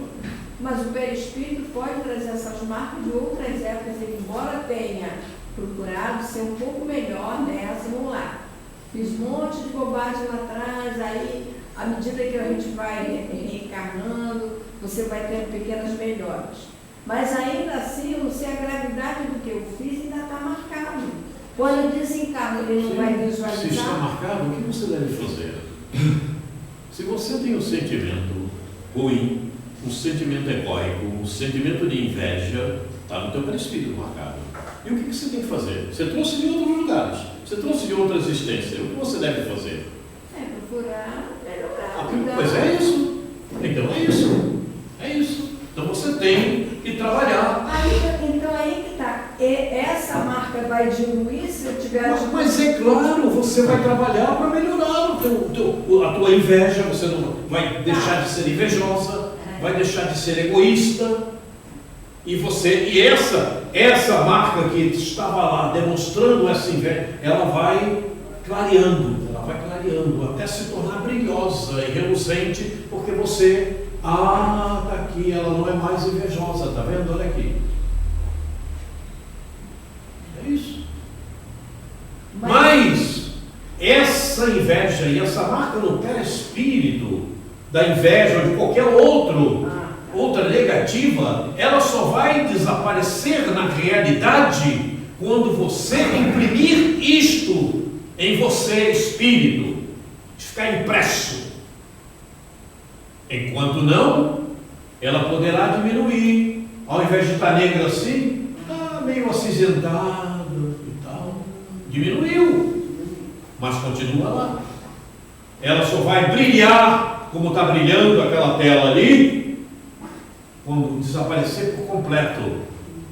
Mas o perispírito pode trazer essas marcas de outras épocas, ele, embora tenha procurado ser um pouco melhor nessa, vamos lá. Fiz um monte de bobagem lá atrás, aí, à medida que a gente vai reencarnando, você vai tendo pequenas melhoras. Mas ainda assim, eu não sei, a gravidade do que eu fiz ainda está marcado. Quando eu desencarno, ele não vai visualizar. Se está marcado, o que você deve fazer? Se você tem um sentimento ruim, um sentimento egóico, um sentimento de inveja, está no teu perispírito marcado. E o que você tem que fazer? Você trouxe de outros lugares, você trouxe de outra existência. O que você deve fazer? Procurar melhorar. Pois é isso. Então é isso. É isso. Então você tem que trabalhar. Então aí que está. Essa marca vai diluir se eu tiver... Mas é claro, você vai trabalhar para melhorar a tua inveja, você não vai deixar de ser invejosa, vai deixar de ser egoísta. E essa marca que estava lá demonstrando essa inveja, ela vai clareando até se tornar brilhosa e reluzente, porque você, está aqui, ela não é mais invejosa, está vendo? Olha aqui. É isso. Mas essa inveja e essa marca no perispírito da inveja ou de qualquer outra negativa, ela só vai desaparecer na realidade quando você imprimir isto em você, espírito, ficar impresso. Enquanto não, ela poderá diminuir. Ao invés de estar negra assim, meio acinzentada e tal, diminuiu, mas continua lá. Ela só vai brilhar como está brilhando aquela tela ali quando desaparecer por completo.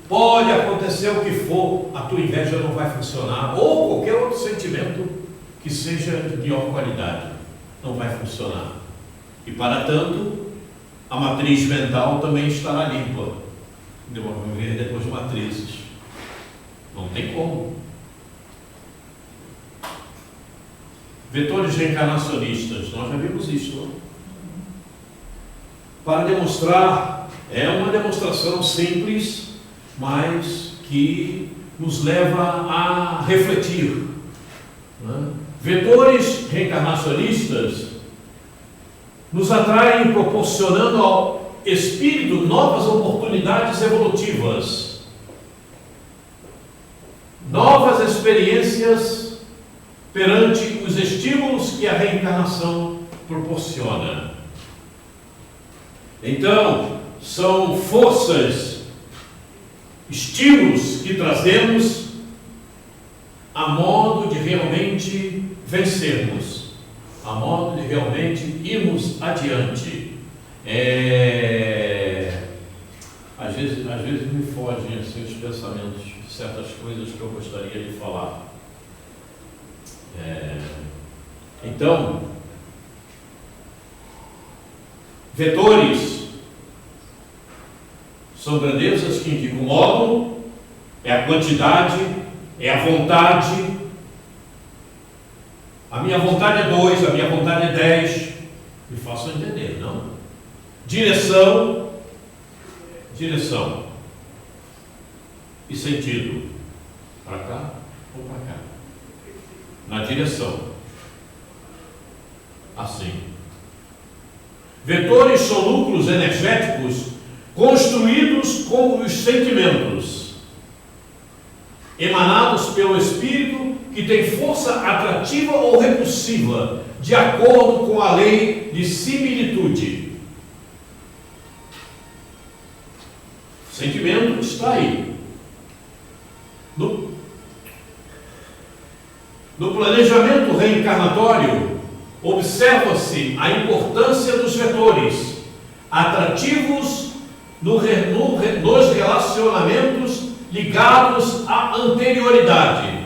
Pode acontecer o que for, a tua inveja não vai funcionar, ou qualquer outro sentimento que seja de pior qualidade, não vai funcionar. E para tanto, a matriz mental também estará limpa, depois de matrizes. Não tem como. Vetores reencarnacionistas, nós já vimos isso, não? Para demonstrar, é uma demonstração simples, mas que nos leva a refletir. Né? Vetores reencarnacionistas nos atraem proporcionando ao espírito novas oportunidades evolutivas, novas experiências perante os estímulos que a reencarnação proporciona. Então, são forças, estímulos que trazemos a modo de realmente vencermos, a modo de realmente irmos adiante. Às vezes me fogem assim, os pensamentos de certas coisas que eu gostaria de falar. Então, vetores são grandezas que indicam o módulo, é a quantidade, é a vontade. A minha vontade é 2, a minha vontade é 10. Me façam entender, não? Direção e sentido. Para cá ou para cá? Na direção. Assim. Vetores são núcleos energéticos construídos com os sentimentos, emanados pelo espírito, que tem força atrativa ou repulsiva, de acordo com a lei de similitude. O sentimento está aí. No planejamento reencarnatório, observa-se a importância dos vetores atrativos nos relacionamentos ligados à anterioridade,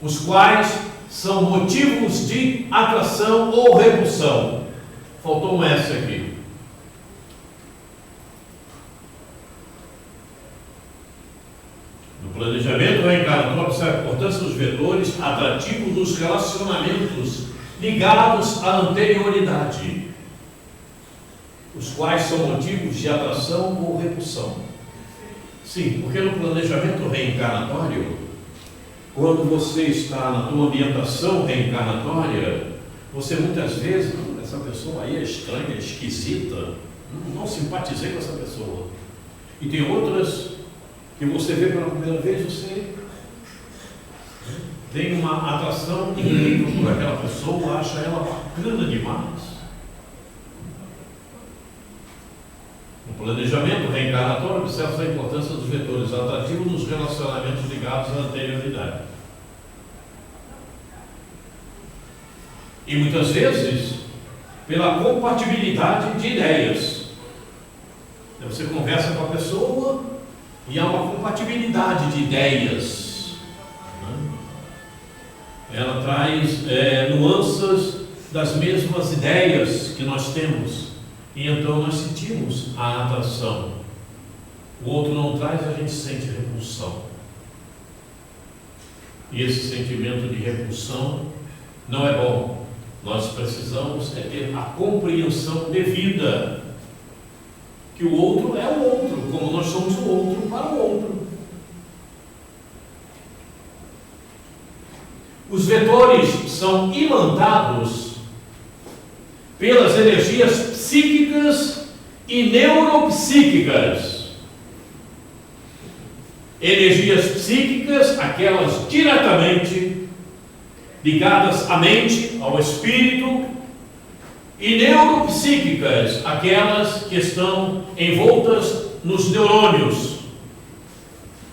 os quais são motivos de atração ou repulsão. Faltou um S aqui. No planejamento reencarnatório, observa a importância dos vetores atrativos dos relacionamentos ligados à anterioridade, os quais são motivos de atração ou repulsão. Sim, porque no planejamento reencarnatório, quando você está na tua orientação reencarnatória, você muitas vezes, essa pessoa aí é estranha, é esquisita, não simpatizei com essa pessoa. E tem outras que você vê pela primeira vez, você tem uma atração incrível por aquela pessoa, acha ela bacana demais. O planejamento reencarnatório observa a importância dos vetores atrativos nos relacionamentos ligados à anterioridade. E muitas vezes, pela compatibilidade de ideias. Você conversa com a pessoa e há uma compatibilidade de ideias. Ela traz nuances das mesmas ideias que nós temos. E então nós sentimos a atração. O outro não traz, a gente sente repulsão. E esse sentimento de repulsão não é bom. Nós precisamos ter a compreensão devida que o outro é o outro, como nós somos o outro para o outro. Os vetores são imantados pelas energias psíquicas e neuropsíquicas. Energias psíquicas, aquelas diretamente ligadas à mente, ao espírito, e neuropsíquicas, aquelas que estão envoltas nos neurônios,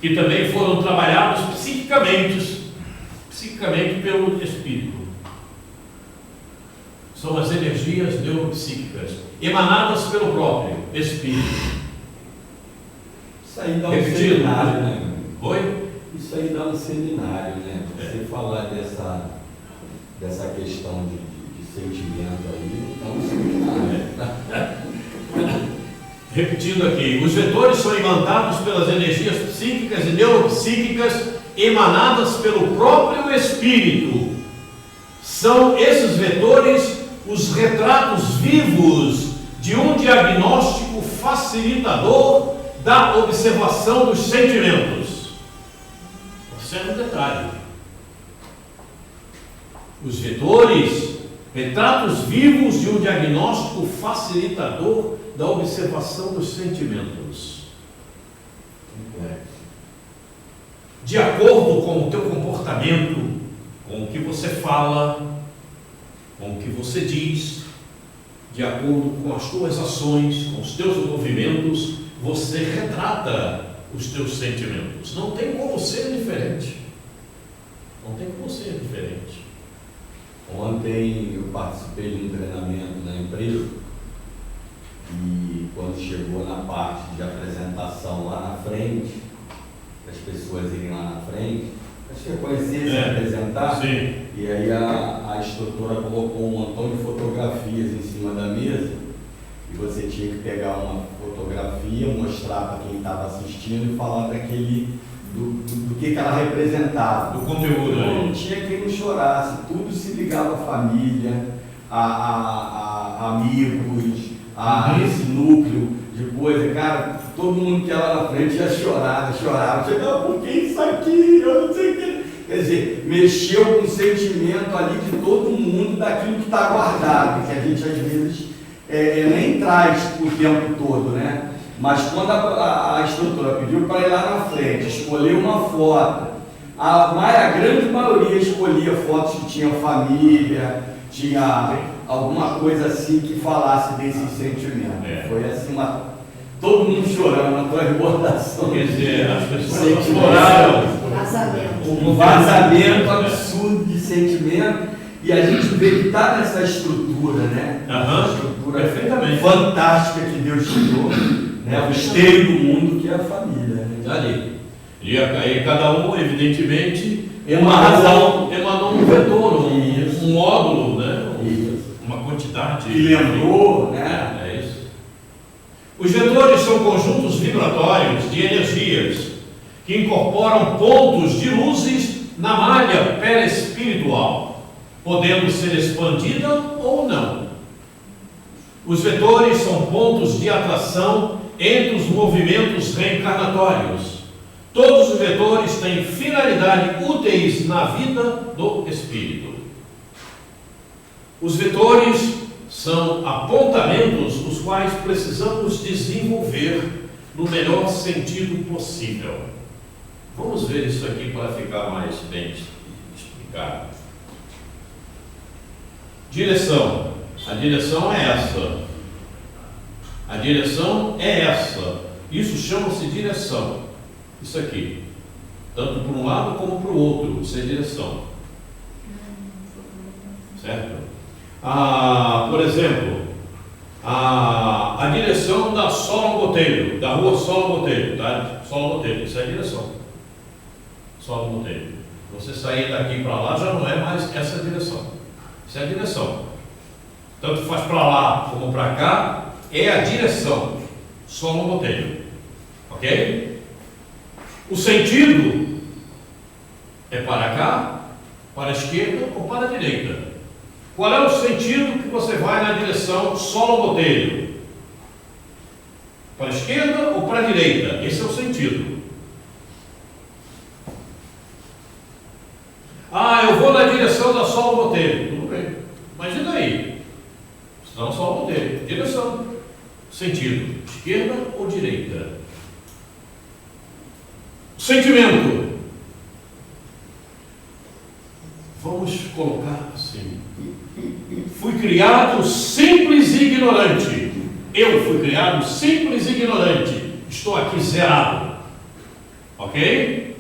que também foram trabalhados psiquicamente pelo espírito. São as energias neuropsíquicas, emanadas pelo próprio espírito. Isso aí dá um Repetido. seminário, né? Oi? Isso aí dá um seminário, né? Você falar dessa questão de sentimento aí, dá um seminário. Repetindo aqui, os vetores são imantados pelas energias psíquicas e neuropsíquicas emanadas pelo próprio espírito. São esses vetores os retratos vivos de um diagnóstico facilitador da observação dos sentimentos. Observe um detalhe. Os vetores, retratos vivos de um diagnóstico facilitador da observação dos sentimentos. De acordo com o teu comportamento, com o que você fala, com o que você diz, de acordo com as tuas ações, com os teus movimentos, você retrata os teus sentimentos. Não tem como ser diferente. Não tem como ser diferente. Ontem eu participei de um treinamento na empresa e quando chegou na parte de apresentação lá na frente, as pessoas irem lá na frente, acho que é conhecer, se apresentar. Sim. E aí a instrutora colocou um montão de fotografias em cima da mesa e você tinha que pegar uma fotografia, mostrar para quem estava assistindo e falar do que ela representava. Do conteúdo. Não tinha quem não chorasse, tudo se ligava à família, a amigos, a esse núcleo de coisa. Cara, todo mundo que ia lá na frente ia chorar, chorava. Chegava, por que isso aqui? Eu não sei o que. Quer dizer, mexeu com o sentimento ali de todo mundo daquilo que está guardado, que a gente às vezes nem traz o tempo todo, né? Mas quando a instrutora pediu para ir lá na frente, escolher uma foto, a grande maioria escolhia fotos que tinham família, tinha alguma coisa assim que falasse desse sentimento. Foi assim, todo mundo chorando na tua recordação. Quer dizer, as pessoas choraram. Um vazamento absurdo de sentimento. E a gente vê que está nessa estrutura, né? Essa estrutura perfeitamente fantástica que Deus criou, né? O esteio do mundo que é a família. Né? Ali. E aí cada um, evidentemente, razão. emanou um vetor, um módulo, né? Uma quantidade. E lembrou, né? É isso. Os vetores são conjuntos vibratórios de energias que incorporam pontos de luzes na malha perispiritual, podendo ser expandida ou não. Os vetores são pontos de atração entre os movimentos reencarnatórios. Todos os vetores têm finalidade úteis na vida do espírito. Os vetores são apontamentos os quais precisamos desenvolver no melhor sentido possível. Vamos ver isso aqui para ficar mais bem explicado. Direção. A direção é essa. A direção é essa. Isso chama-se direção. Isso aqui. Tanto para um lado como para o outro. Isso é direção. Certo? Por exemplo, a direção da Solon Botelho, da rua Solon Botelho, tá? Solon Botelho, isso é a direção. Solon Botelho. Você sair daqui para lá já não é mais essa direção. Isso é a direção. Tanto faz para lá como para cá, é a direção. Solon Botelho. Ok? O sentido é para cá, para a esquerda ou para a direita. Qual é o sentido que você vai na direção Solon Botelho? Para a esquerda ou para a direita? Esse é o sentido. Eu vou na direção da Solon Botelho. Tudo bem. Mas e daí? Não Solon Botelho. Direção. Sentido. Esquerda ou direita? Sentimento. Vamos colocar assim. Fui criado simples e ignorante. Eu fui criado simples e ignorante. Estou aqui zerado. Ok?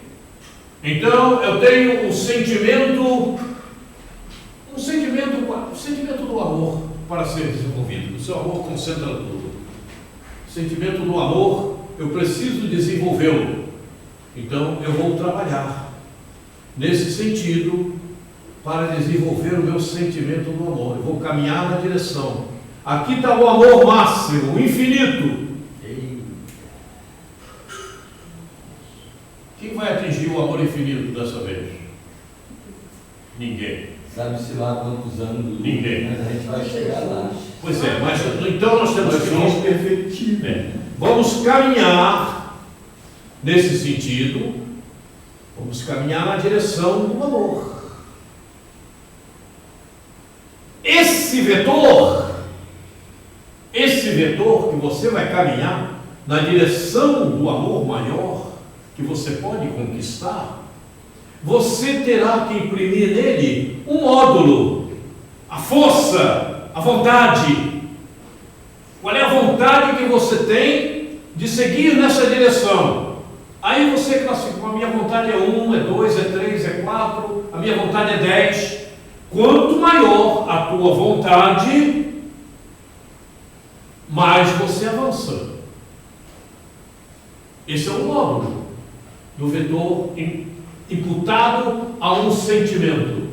Então eu tenho um sentimento do amor para ser desenvolvido. O seu amor concentra tudo. O sentimento do amor, eu preciso desenvolvê-lo. Então eu vou trabalhar nesse sentido para desenvolver o meu sentimento do amor. Eu vou caminhar na direção. Aqui está o amor máximo, o infinito. Quem vai atingir o amor infinito dessa vez? Ninguém. Sabe-se lá quantos anos? Ninguém. Mas a gente vai chegar lá. Pois é, mas então nós temos que... Nós perfeitíveis. Vamos caminhar nesse sentido. Vamos caminhar na direção do amor. Esse vetor que você vai caminhar na direção do amor maior que você pode conquistar, você terá que imprimir nele um módulo, a força, a vontade. Qual é a vontade que você tem de seguir nessa direção? Aí você classifica: a minha vontade é 1, é 2, é 3, é 4, a minha vontade é 10. Quanto maior a tua vontade, mais você avança. Esse é o módulo do vetor imputado a um sentimento,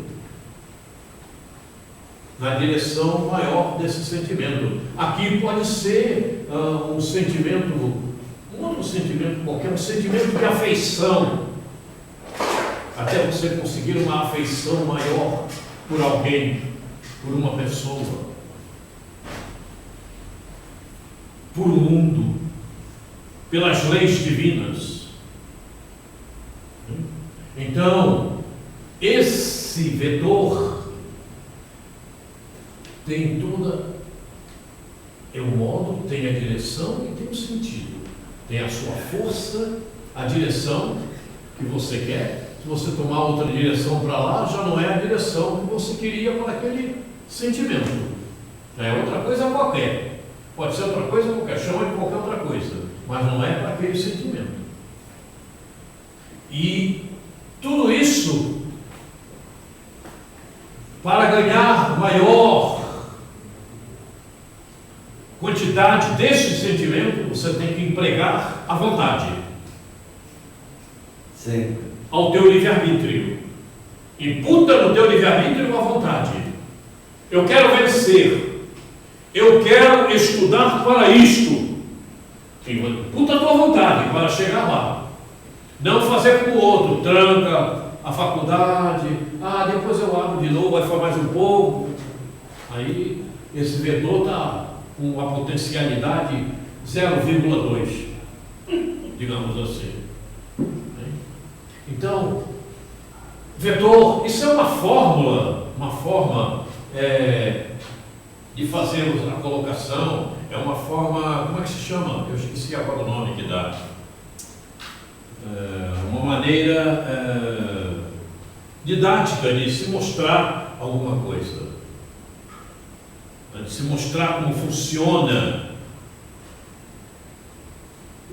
na direção maior desse sentimento. Aqui pode ser um sentimento, um outro sentimento qualquer, um sentimento de afeição, até você conseguir uma afeição maior por alguém, por uma pessoa, por um mundo, pelas leis divinas. Então, esse vetor tem é o modo, tem a direção e tem o sentido. Tem a sua força, a direção que você quer. Se você tomar outra direção para lá, já não é a direção que você queria para aquele sentimento. Já é outra coisa qualquer. Pode ser outra coisa qualquer, chama de qualquer outra coisa, mas não é para aquele sentimento. E tudo isso para ganhar maior quantidade desse sentimento, você tem que empregar a vontade. Sempre. Ao teu livre-arbítrio. Imputa no teu livre-arbítrio a vontade. Eu quero vencer. Eu quero estudar para isto. Imputa a tua vontade para chegar lá. Não fazer como o outro, tranca a faculdade, depois eu abro de novo, vai ficar mais um pouco. Aí esse vetor está com uma potencialidade 0,2, digamos assim. Então, vetor, isso é uma forma de fazermos a colocação, é uma forma, como é que se chama? Eu esqueci agora o nome que dá. Uma maneira didática de se mostrar alguma coisa, de se mostrar como funciona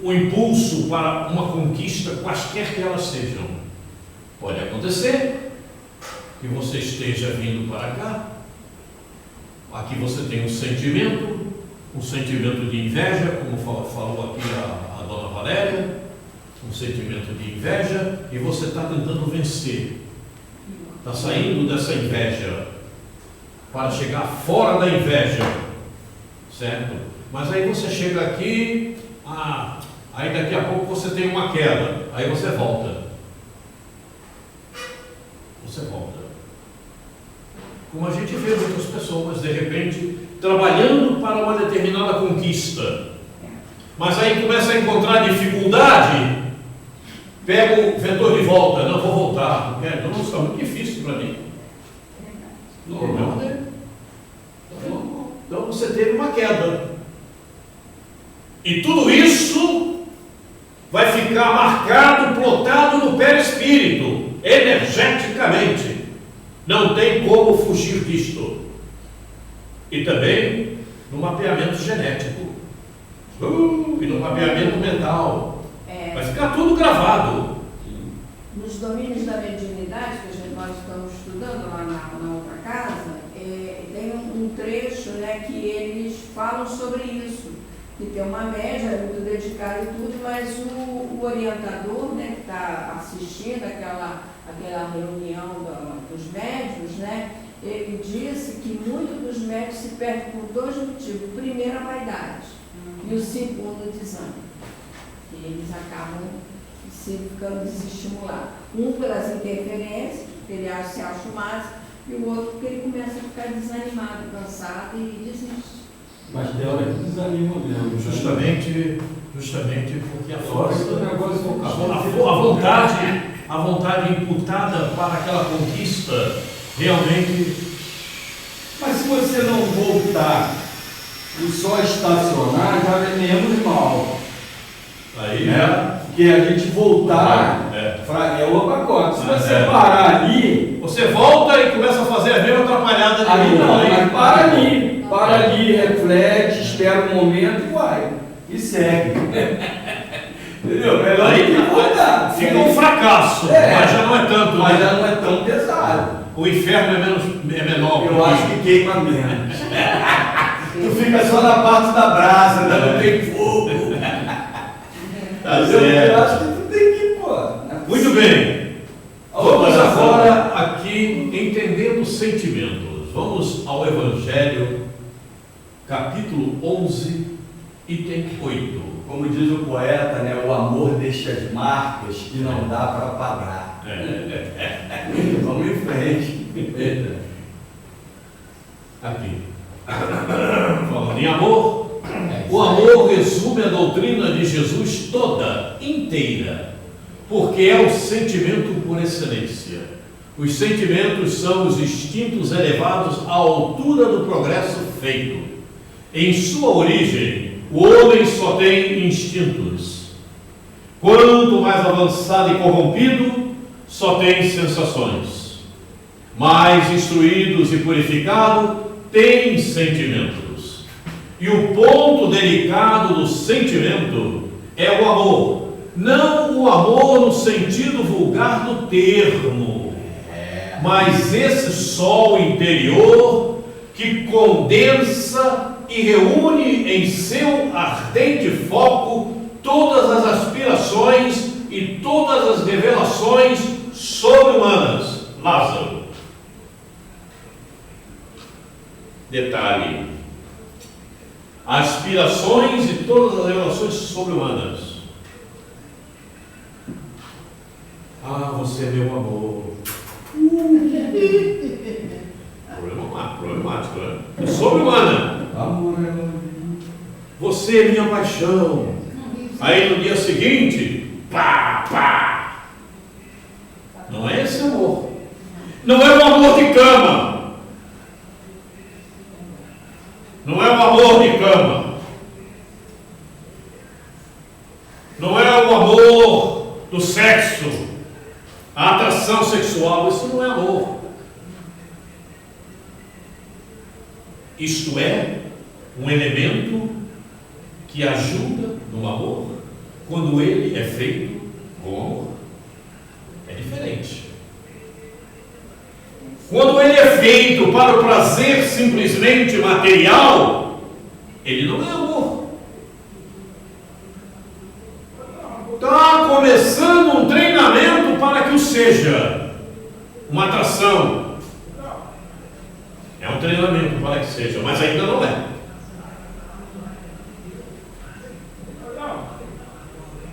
o impulso para uma conquista, quaisquer que elas sejam. Pode acontecer que você esteja vindo para cá, aqui você tem um sentimento de inveja, como falou aqui a dona Valéria, um sentimento de inveja, e você está tentando vencer, está saindo dessa inveja para chegar fora da inveja, certo? Mas aí você chega aqui, aí daqui a pouco você tem uma queda, aí você volta. Você volta. Como a gente vê muitas pessoas, de repente, trabalhando para uma determinada conquista, mas aí começa a encontrar dificuldade, pega o vetor de volta, não vou voltar, não, está muito difícil para mim. Não, né? Então você teve uma queda. E tudo isso vai ficar marcado, plotado no perispírito, energeticamente. Não tem como fugir disto. E também no mapeamento genético. E no mapeamento mental. Vai ficar tudo gravado. Nos domínios da mediunidade, que nós estamos estudando lá na outra casa, tem um trecho, né, que eles falam sobre isso. Que tem uma média muito dedicada e tudo, mas o orientador, né, que está assistindo aquela reunião dos médios, né, ele disse que muitos dos médios se perdem por dois motivos. O primeiro, a vaidade, e o segundo, o desânimo. E eles acabam ficando desestimulados. Um pelas interferências, porque ele se acha o máximo, e o outro porque ele começa a ficar desanimado, cansado e desiste. Mas tem hora que desanima mesmo. Justamente porque a força, a vontade imputada para aquela conquista, realmente. Mas se você não voltar e só estacionar, já é menos mal. Aí, né? Porque a gente voltar é o pacote. Se você parar ali. Você volta e começa a fazer a mesma atrapalhada de aí novo. Não, mas para ali. Para ali, reflete, espera um momento e vai. E segue. Entendeu? Melhor aí que voltar. Fica um fracasso, mas já não é tanto. Mas né? já não é tão pesado. O inferno é menor. Eu acho que queima menos. Tu fica só na parte da brasa, não tem fogo. Tá certo. Eu acho que tu tem que, pô. Muito bem. Vamos agora aqui entendendo sentimentos. Vamos ao Evangelho, capítulo 11, item 8. Como diz o poeta, né, o amor deixa as marcas que não dá para apagar. Vamos em frente. Aqui. Falando em amor, o amor resume a doutrina de Jesus toda, inteira, porque é o sentimento por excelência. Os sentimentos são os instintos elevados à altura do progresso feito. Em sua origem, o homem só tem instintos. Quanto mais avançado e corrompido, só tem sensações. Mais instruídos e purificados, tem sentimentos. E o ponto delicado do sentimento é o amor. Não o amor no sentido vulgar do termo, mas esse sol interior que condensa e reúne em seu ardente foco todas as aspirações e todas as revelações sobre-humanas. Lázaro. Detalhe: aspirações e todas as revelações sobre-humanas. Você é meu amor. Problemático, né? É sobre-humana. Você é minha paixão. Aí no dia seguinte, pá. Não é esse amor. Não é o amor de cama. Não é o amor de cama. Não é o amor do sexo, a atração sexual. Isso não é amor. Isto é um elemento que ajuda no amor, quando ele é feito com amor. É diferente. Quando ele é feito para o prazer simplesmente material, ele não é amor. Está começando um treinamento para que o seja uma atração. É um treinamento para que seja, mas ainda não é.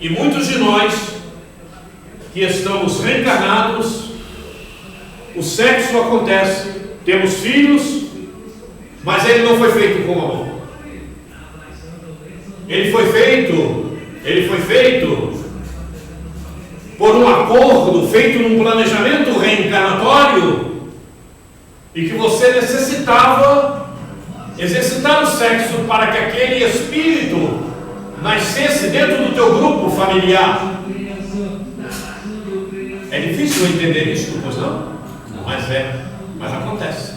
E muitos de nós que estamos reencarnados, o sexo acontece, temos filhos, mas ele não foi feito com amor. Ele foi feito por um acordo, feito num planejamento reencarnatório, e que você necessitava exercitar o sexo para que aquele espírito nascesse dentro do teu grupo familiar. É difícil entender isso, pois não? Mas acontece.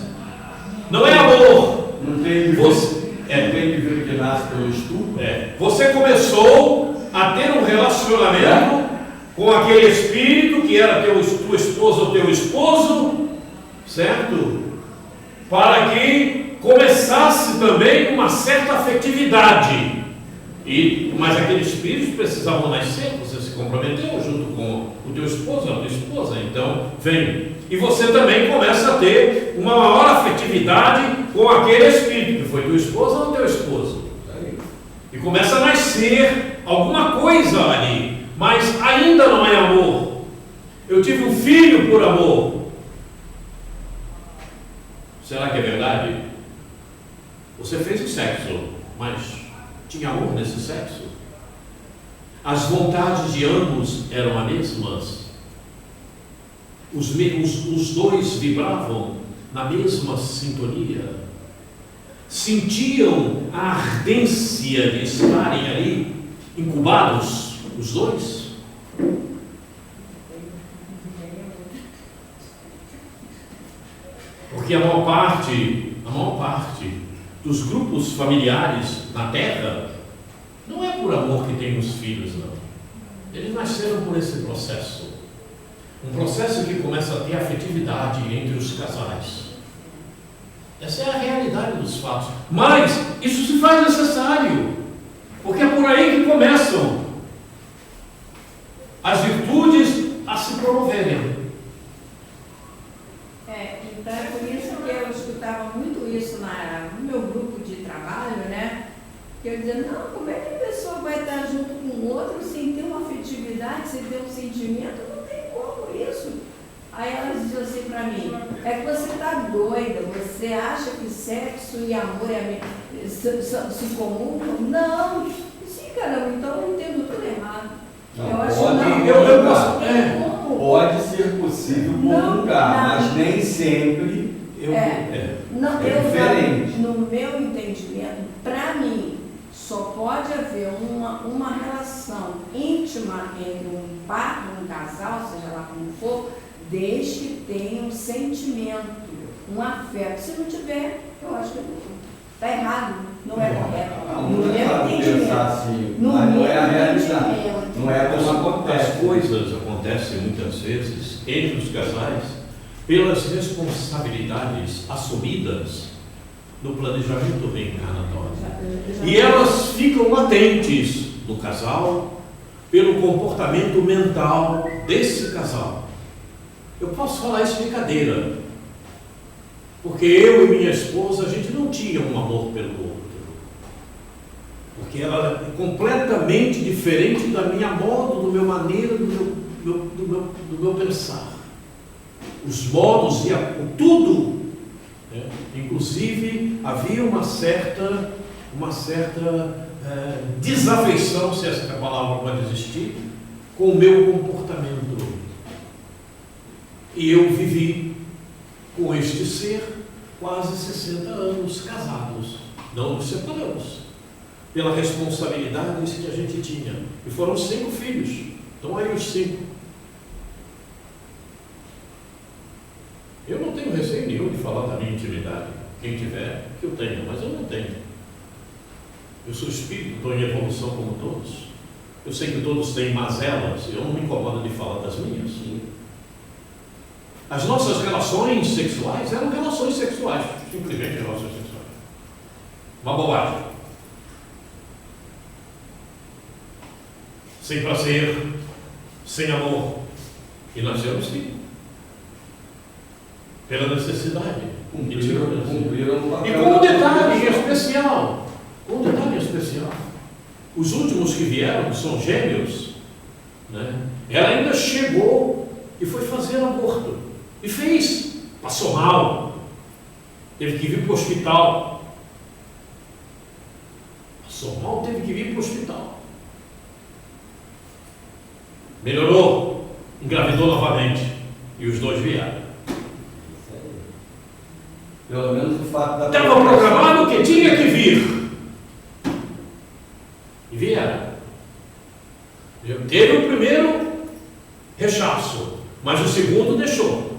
Não é amor. Não tem indivíduo que nasce pelo estupro. Você começou a ter um relacionamento com aquele espírito que era tua esposa ou teu esposo, certo? Para que começasse também uma certa afetividade. Mas aqueles espíritos precisavam nascer, você se comprometeu junto com o teu esposo, a tua esposa, então vem. E você também começa a ter uma maior afetividade com aquele espírito, que foi tua esposa ou teu esposo. E começa a nascer alguma coisa ali, mas ainda não é amor. Eu tive um filho por amor. Será que é verdade? Você fez o sexo, mas tinha amor nesse sexo? As vontades de ambos eram as mesmas? Os dois vibravam na mesma sintonia? Sentiam a ardência de estarem ali, incubados, os dois? Porque a maior parte dos grupos familiares na Terra não é por amor que tem os filhos, não. Eles nasceram por esse processo. Um processo que começa a ter afetividade entre os casais. Essa é a realidade dos fatos. Mas isso se faz necessário, porque é por aí que começam as virtudes a se promoverem. Então é por isso que eu escutava muito isso no meu grupo de trabalho, né? Que eu dizia, não, como é que a pessoa vai estar junto com o outro sem ter uma afetividade, sem ter um sentimento? Não tem como isso. Aí elas diziam assim para mim, é que você está doida, você acha que sexo e amor se comunicam? Não, sim, caramba, então eu entendo tudo errado. Pode ser possível comunicar, mas nem sempre é diferente. No meu entendimento, para mim, só pode haver uma relação íntima entre um par, um casal, seja lá como for, desde que tenha um sentimento, um afeto. Se não tiver, eu acho que está errado, não é correto. No meu entendimento. Assim, mas não é a realidade. Não é como acontece. As coisas acontecem muitas vezes entre os casais pelas responsabilidades assumidas no planejamento reencarnatório. E elas ficam latentes no casal pelo comportamento mental desse casal. Eu posso falar isso de brincadeira, porque eu e minha esposa, a gente não tinha um amor pelo outro. Porque ela é completamente diferente da minha modo, do meu maneira, do meu pensar. Os modos e tudo, né? Inclusive havia uma certa desafeição, se essa palavra pode existir, com o meu comportamento. E eu vivi com este ser quase 60 anos casados, não nos separamos. Pela responsabilidade que a gente tinha. E foram 5 filhos. Então aí os 5. Eu não tenho receio nenhum de falar da minha intimidade. Quem tiver, que eu tenha, mas eu não tenho. Eu sou espírito, estou em evolução como todos. Eu sei que todos têm mazelas, eu não me incomodo de falar das minhas. As nossas relações sexuais eram relações sexuais, simplesmente relações sexuais. Uma bobagem. Sem prazer, sem amor. E nascemos sim. Pela necessidade. Cumpriram o E papel. com um detalhe especial. Os últimos que vieram, que são gêmeos, né? Ela ainda chegou e foi fazer aborto. E fez. Passou mal. Teve que vir para o hospital. Passou mal, teve que vir para o hospital. Melhorou. Engravidou novamente. E os dois vieram. Pelo menos o fato da... Estava programado que tinha que vir. E vieram. Teve o primeiro rechaço, mas o segundo deixou.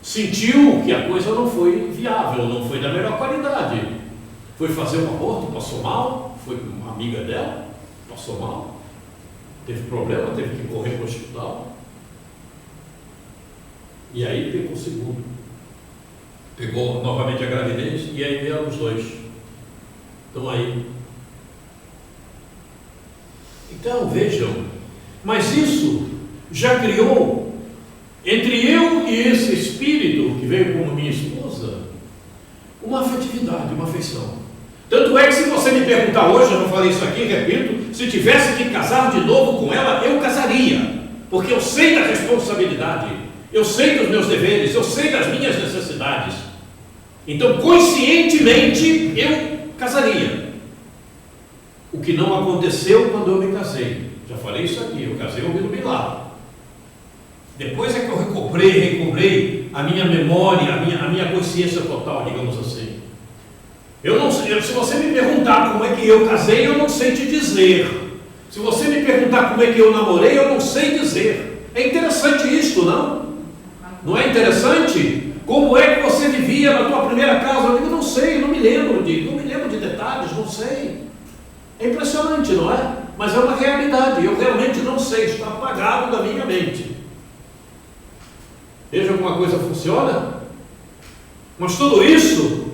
Sentiu que a coisa não foi viável, não foi da melhor qualidade. Foi fazer um aborto, passou mal, foi com uma amiga dela, passou mal, teve problema, teve que correr para o hospital. E aí pegou o segundo. Pegou novamente a gravidez e aí vieram os dois. Estão aí. Então vejam, mas isso já criou entre eu e esse espírito que veio como minha esposa uma afetividade, uma afeição. Tanto é que se você me perguntar hoje, eu não falei isso aqui, repito, se tivesse que casar de novo com ela, eu casaria, porque eu sei da responsabilidade, eu sei dos meus deveres, eu sei das minhas necessidades. Então, conscientemente, eu casaria. O que não aconteceu quando eu me casei. Já falei isso aqui, eu casei, eu me dormi lá. Depois é que eu recobrei a minha memória, a minha consciência total, digamos assim. Eu não sei, se você me perguntar como é que eu casei, eu não sei te dizer. Se você me perguntar como é que eu namorei, eu não sei dizer. É interessante isto, não? Não é interessante? Como é que você vivia na tua primeira casa? Eu não sei, não me lembro de detalhes, não sei. É impressionante, não é? Mas é uma realidade, eu realmente não sei, está apagado da minha mente. Veja como a coisa funciona. Mas tudo isso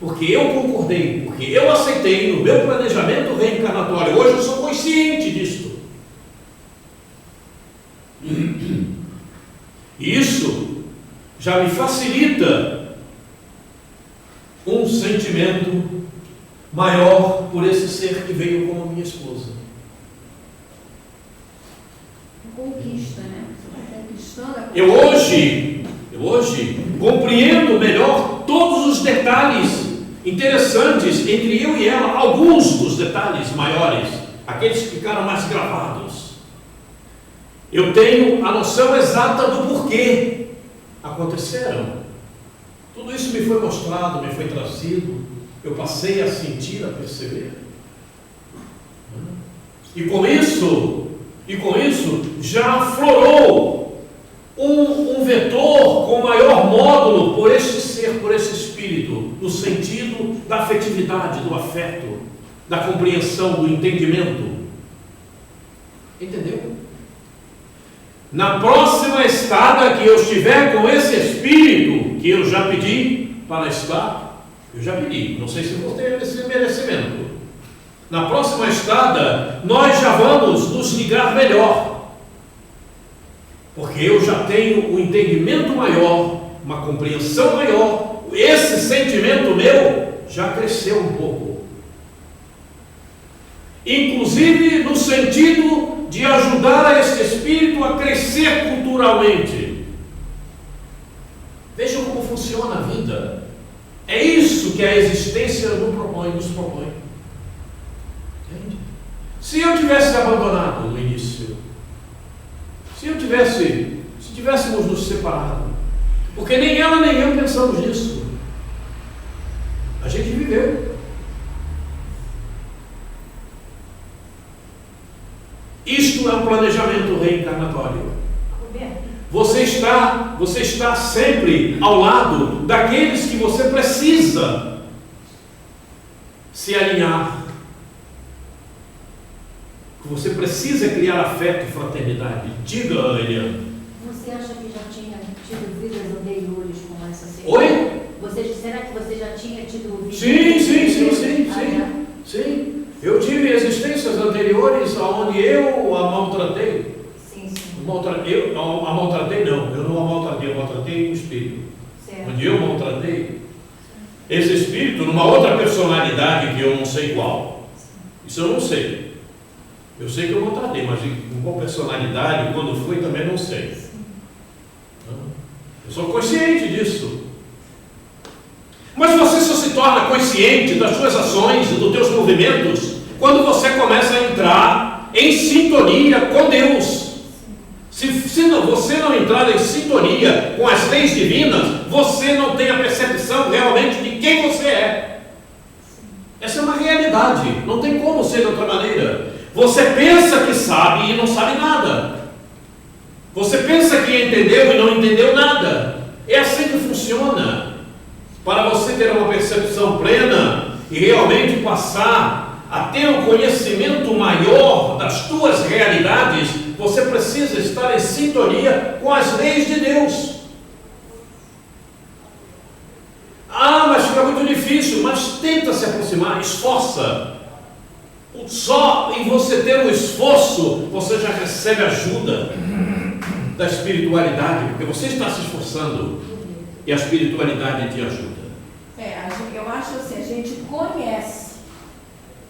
porque eu concordei, porque eu aceitei no meu planejamento reencarnatório. Hoje eu sou consciente disto. E isso já me facilita um sentimento maior por esse ser que veio como minha esposa. Conquista, né? Você vai conquistando a Eu hoje compreendo melhor todos os detalhes interessantes entre eu e ela, alguns dos detalhes maiores, aqueles que ficaram mais gravados. Eu tenho a noção exata do porquê aconteceram. Tudo isso me foi mostrado, me foi trazido, eu passei a sentir, a perceber. E com isso já aflorou um vetor com maior módulo por este ser, por esse espírito, no sentido da afetividade, do afeto, da compreensão, do entendimento. Entendeu? Na próxima estada que eu estiver com esse espírito, que eu já pedi para estar, eu já pedi, não sei se vou ter esse merecimento. Na próxima estada, nós já vamos nos ligar melhor, porque eu já tenho um entendimento maior, uma compreensão maior, esse sentimento meu já cresceu um pouco, inclusive no sentido de ajudar a esse espírito a crescer culturalmente. Vejam como funciona a vida. É isso que a existência nos propõe. Entende? Se eu tivesse abandonado no início, se tivéssemos nos separado, porque nem ela nem eu pensamos nisso, a gente viveu. Isto é um planejamento reencarnatório. Você está sempre ao lado daqueles que você precisa se alinhar, que Você precisa criar afeto e fraternidade. Diga, Eliana. Você acha que já tinha tido vidas anteriores com essa certeza? Oi? Será que você já tinha tido vidas Sim. já? Sim. Eu tive existências anteriores onde eu a maltratei. Sim. Eu a maltratei não. Eu não a maltratei, eu maltratei o espírito. Certo. Onde eu maltratei esse espírito numa outra personalidade que eu não sei qual. Isso eu não sei. Eu sei que eu maltratei, mas em qual personalidade, quando foi, também não sei. Eu sou consciente disso. Mas você só se torna consciente das suas ações e dos teus movimentos quando você começa a entrar em sintonia com Deus. Se você não entrar em sintonia com as leis divinas, você não tem a percepção realmente de quem você é. Essa é uma realidade, não tem como ser de outra maneira. Você pensa que sabe e não sabe nada. Você pensa que entendeu e não entendeu nada. É assim que funciona. Para você ter uma percepção plena e realmente passar a ter um conhecimento maior das tuas realidades, você precisa estar em sintonia com as leis de Deus. Mas fica muito difícil, mas tenta se aproximar, esforça. Só em você ter um esforço, você já recebe ajuda da espiritualidade, porque você está se esforçando e a espiritualidade te ajuda. Eu acho assim, a gente conhece,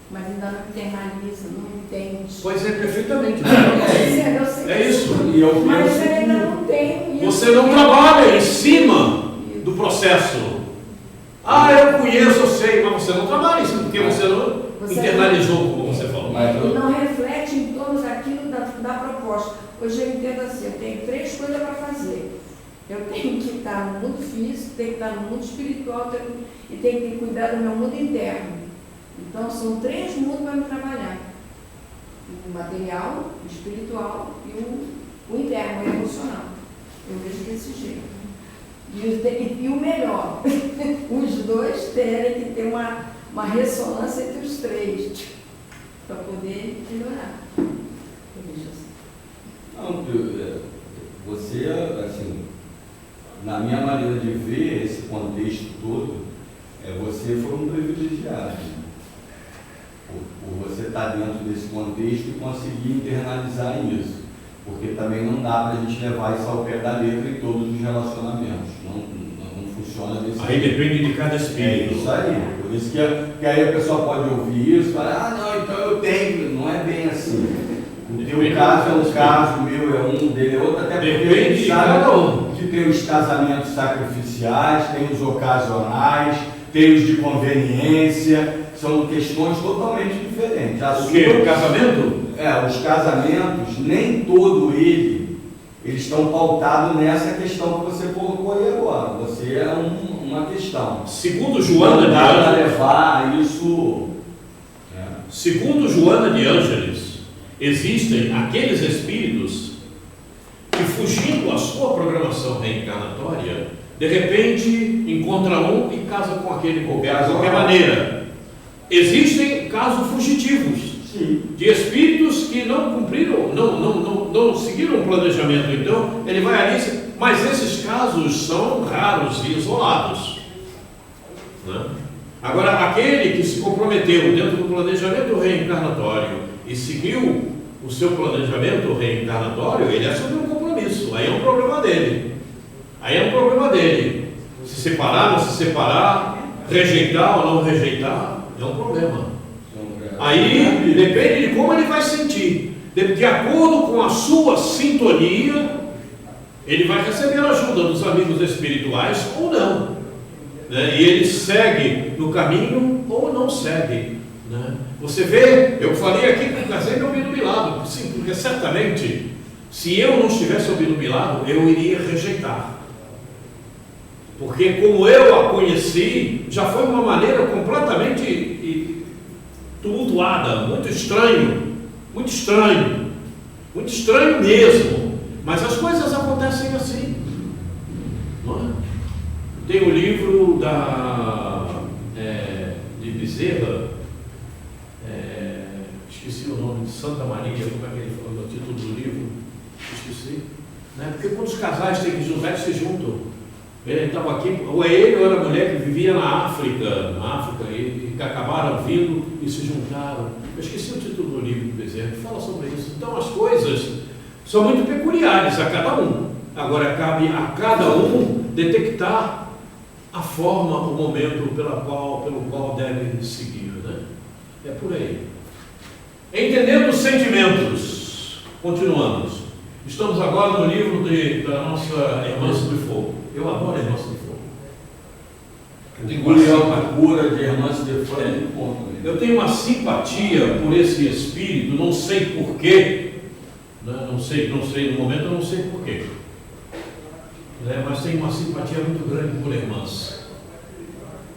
mas ainda não internaliza, não entende. Pois é, perfeitamente. Eu sei É isso. Mas eu ainda não tenho isso. Você não trabalha em cima do processo. Eu conheço, eu sei, mas você não trabalha em cima, porque você não internalizou, como você falou. E não reflete em torno daquilo da proposta. Hoje eu entendo assim, eu tenho 3 coisas para fazer. Eu tenho que estar no mundo físico, tenho que estar no mundo espiritual e tenho que cuidar do meu mundo interno. Então são 3 mundos para me trabalhar. O material, o espiritual e o interno, o emocional. Eu vejo desse jeito. E o melhor, os 2 terem que ter uma ressonância entre os 3 para poder melhorar. Eu vejo assim. Não, você, assim, na minha maneira de ver esse contexto todo, você foi um privilegiado. Por você estar dentro desse contexto e conseguir internalizar isso. Porque também não dá para a gente levar isso ao pé da letra em todos os relacionamentos. Não funciona desse jeito. Aí depende de cada espírito. É isso aí. Por isso que aí a pessoa pode ouvir isso e falar, não, então eu tenho. Não é bem assim. O teu caso é um caso, o meu é um, dele é outro, até porque a gente sabe que tem os casamentos sacrificiais, tem os ocasionais, tem os de conveniência, são questões totalmente diferentes. O quê? O casamento? Os casamentos, nem todo eles estão pautados nessa questão que você colocou aí agora. Você é uma questão. Segundo Joana de Ângeles, Ângeles. levar isso. Segundo Joana de Ângeles, existem aqueles espíritos que, fugindo à sua programação reencarnatória, de repente encontra um e casa com aquele de qualquer maneira. Existem casos fugitivos. Sim. De espíritos que não cumpriram, não seguiram o planejamento. Então, ele vai ali, mas esses casos são raros e isolados, né? Agora, aquele que se comprometeu dentro do planejamento reencarnatório e seguiu o seu planejamento reencarnatório, ele assumiu um compromisso. Aí é um problema dele. Se separar, não se separar, rejeitar ou não rejeitar, é um problema. Aí depende de como ele vai sentir. De acordo com a sua sintonia, ele vai receber a ajuda dos amigos espirituais ou não, né? E ele segue no caminho ou não segue, né? Você vê, eu falei aqui que eu casei meu obnubilado, sim, porque certamente, se eu não estivesse obnubilado, eu iria rejeitar. Porque como eu a conheci, já foi uma maneira completamente tumultuada, muito estranho mesmo, mas as coisas acontecem assim, não é? Tem o livro de Bezerra, esqueci o nome, Santa Maria, como é que ele falou no título do livro? Esqueci. Né? Porque quando os casais têm que juntar, eles se juntam. Ele estava aqui, ou é ele ou era a mulher que vivia na África e que acabaram vindo e se juntaram. Eu esqueci o título do livro, por exemplo, fala sobre isso. Então as coisas são muito peculiares a cada um. Agora cabe a cada um detectar a forma, o momento pelo qual deve seguir. Né? É por aí. Entendendo os sentimentos, continuamos. Estamos agora no livro da nossa irmã de Fogo. Eu adoro a irmã de Fogo. Eu tenho uma simpatia por esse espírito, não sei porquê, né? não sei, no momento eu não sei porquê, né? Mas tenho uma simpatia muito grande por irmãs.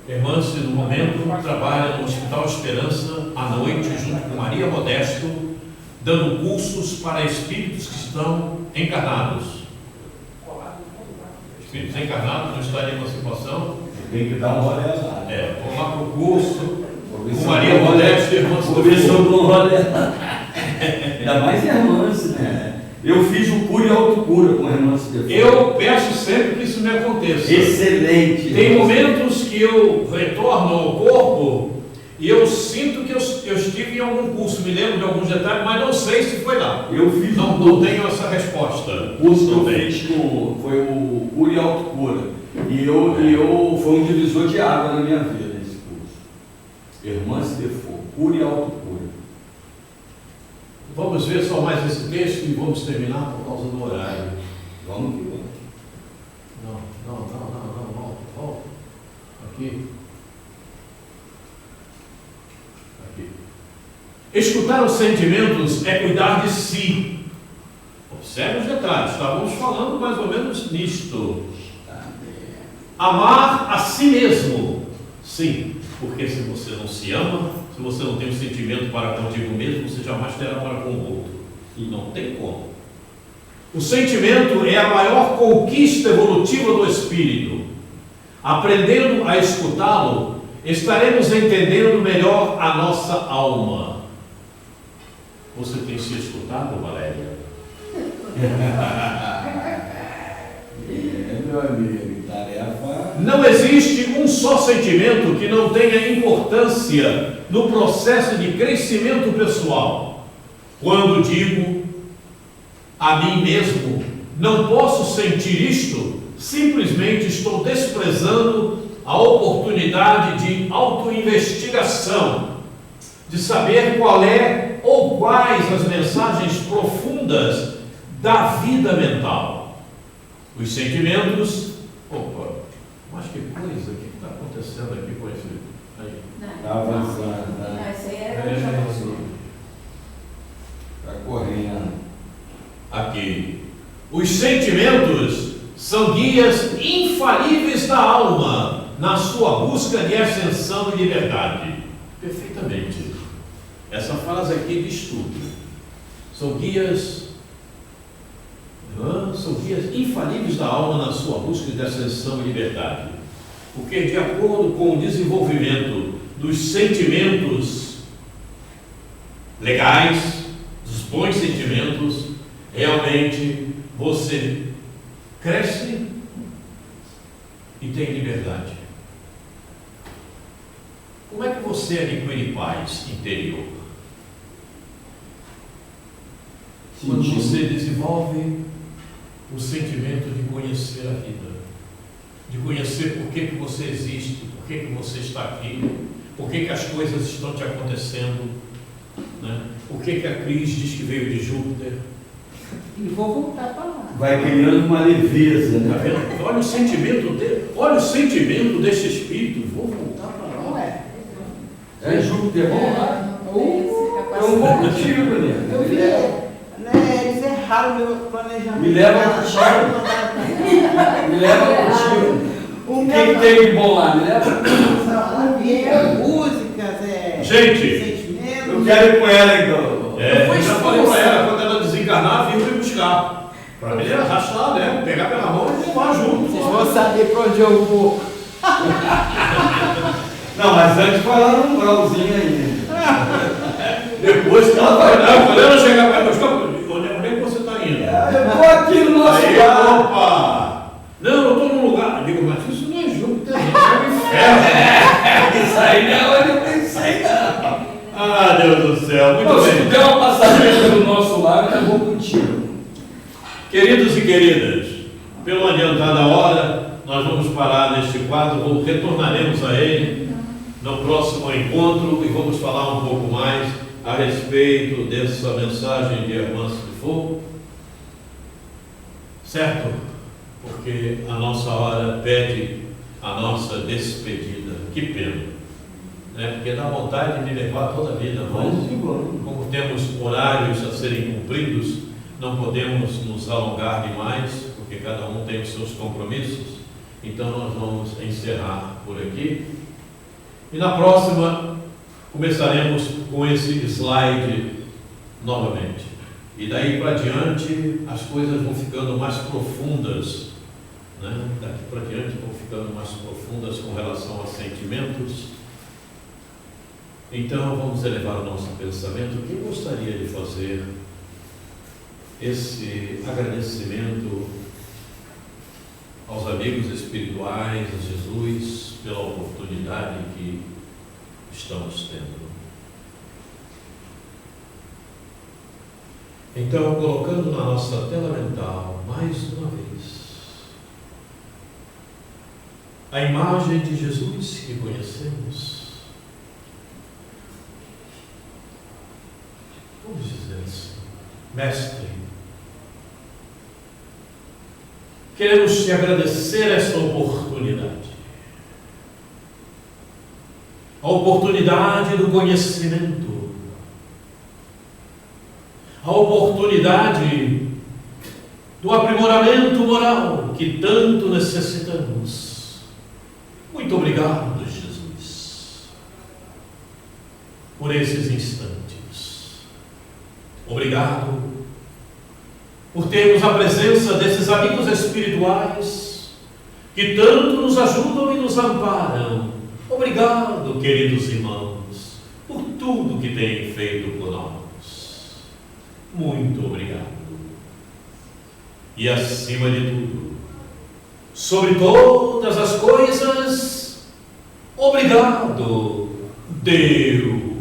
Irmãs, no momento, trabalha no Hospital Esperança, à noite, junto com Maria Modesto, dando cursos para espíritos que estão encarnados. Espíritos encarnados no estado de emancipação. Tem que dar uma olhada. Vamos lá para o curso, com Maria Modesto e irmãs do Ainda mais irmãs, né? Eu fiz o cura e autocura com a irmã Stefania. Eu peço sempre que isso me aconteça. Excelente. Tem momentos que eu retorno ao corpo e eu sinto que eu estive em algum curso, me lembro de alguns detalhes, mas não sei se foi lá. Eu fiz não tenho essa resposta. O curso que eu fiz foi o cura e autocura. E eu foi um divisor de água na minha vida esse curso. Irmã Stefania, cura e autocura. Vamos ver só mais esse texto e vamos terminar por causa do horário. Vamos que vamos. Não, volta. Aqui. Escutar os sentimentos é cuidar de si. Observe os detalhes, estávamos falando mais ou menos nisto. Amar a si mesmo. Sim, porque se você não se ama, se você não tem um sentimento para contigo mesmo, você jamais terá para com o outro. E não tem como. O sentimento é a maior conquista evolutiva do espírito. Aprendendo a escutá-lo, estaremos entendendo melhor a nossa alma. Você tem se escutado, Valéria? Meu amigo, tarefa. Não existe um só sentimento que não tenha importância no processo de crescimento pessoal. Quando digo a mim mesmo, não posso sentir isto, simplesmente estou desprezando a oportunidade de autoinvestigação, de saber qual é ou quais as mensagens profundas da vida mental. Os sentimentos. Opa, mas que coisa, o que está acontecendo aqui com esse. Aí. Está avançando, tá? Isso aí era Está correndo. Aqui. Os sentimentos são guias infalíveis da alma na sua busca de ascensão e liberdade. Perfeitamente. Essa frase aqui diz tudo. São guias infalíveis da alma na sua busca de ascensão e liberdade. Porque, de acordo com o desenvolvimento dos sentimentos legais, dos bons sentimentos, realmente você cresce e tem liberdade. Como é que você adquire paz interior? Quando você desenvolve o sentimento de conhecer a vida, de conhecer por que você existe, por que você está aqui, por que as coisas estão te acontecendo, né? Por que a Cris diz que veio de Júpiter. E vou voltar para lá. Vai criando uma leveza, Tá né? vendo? Olha o sentimento desse espírito. Vou voltar para lá. Não é? É Júpiter, vamos lá. Eu vou contigo, né? Eu vi, né, eles erraram o meu planejamento. Me leva contigo. Me leva contigo. O que tem de bom lá? Me leva contigo. Músicas, Gente, sentimentos. Eu quero ir com ela, então. Eu já falei para ela, quando ela desencarnar, vim me buscar. Para mim, arrastar, né? Pegar pela mão e levar junto. Vocês vão saber para onde eu vou. Não, mas antes vai lá no umbralzinho aí. Depois que ela vai dar, quando ela chegar para onde é que você está indo? Eu estou aqui no nosso Aí, lar. opa! Não, eu estou num lugar. Eu digo, mas isso não é Júpiter, não, isso é o inferno. Isso aí não é onde eu pensei, não. Ah, Deus do céu, muito Se bem. tu der uma passadinha pelo nosso lar, eu vou contigo. Queridos e queridas, pelo adiantar da hora, nós vamos parar neste quadro, retornaremos a ele no próximo encontro e vamos falar um pouco mais a respeito dessa mensagem de Hermance de Fogo, certo? Porque a nossa hora pede a nossa despedida. Que pena, né? Porque dá vontade de me levar toda a vida, mas como temos horários a serem cumpridos, não podemos nos alongar demais, porque cada um tem os seus compromissos. Então nós vamos encerrar por aqui. E na próxima começaremos com esse slide novamente. E daí para diante as coisas vão ficando mais profundas, né? Daqui para diante vão ficando mais profundas com relação a sentimentos. Então vamos elevar o nosso pensamento. Quem gostaria de fazer esse agradecimento aos amigos espirituais, a Jesus, pela oportunidade que estamos tendo? Então, colocando na nossa tela mental, mais uma vez, a imagem de Jesus que conhecemos, vamos dizer assim, Mestre, queremos te agradecer esta oportunidade, a oportunidade do conhecimento, a oportunidade do aprimoramento moral que tanto necessitamos. Muito obrigado, Jesus, por esses instantes. Obrigado por termos a presença desses amigos espirituais que tanto nos ajudam e nos amparam. Obrigado, queridos irmãos, por tudo que têm feito por nós. Muito obrigado. E acima de tudo, sobre todas as coisas, obrigado, Deus.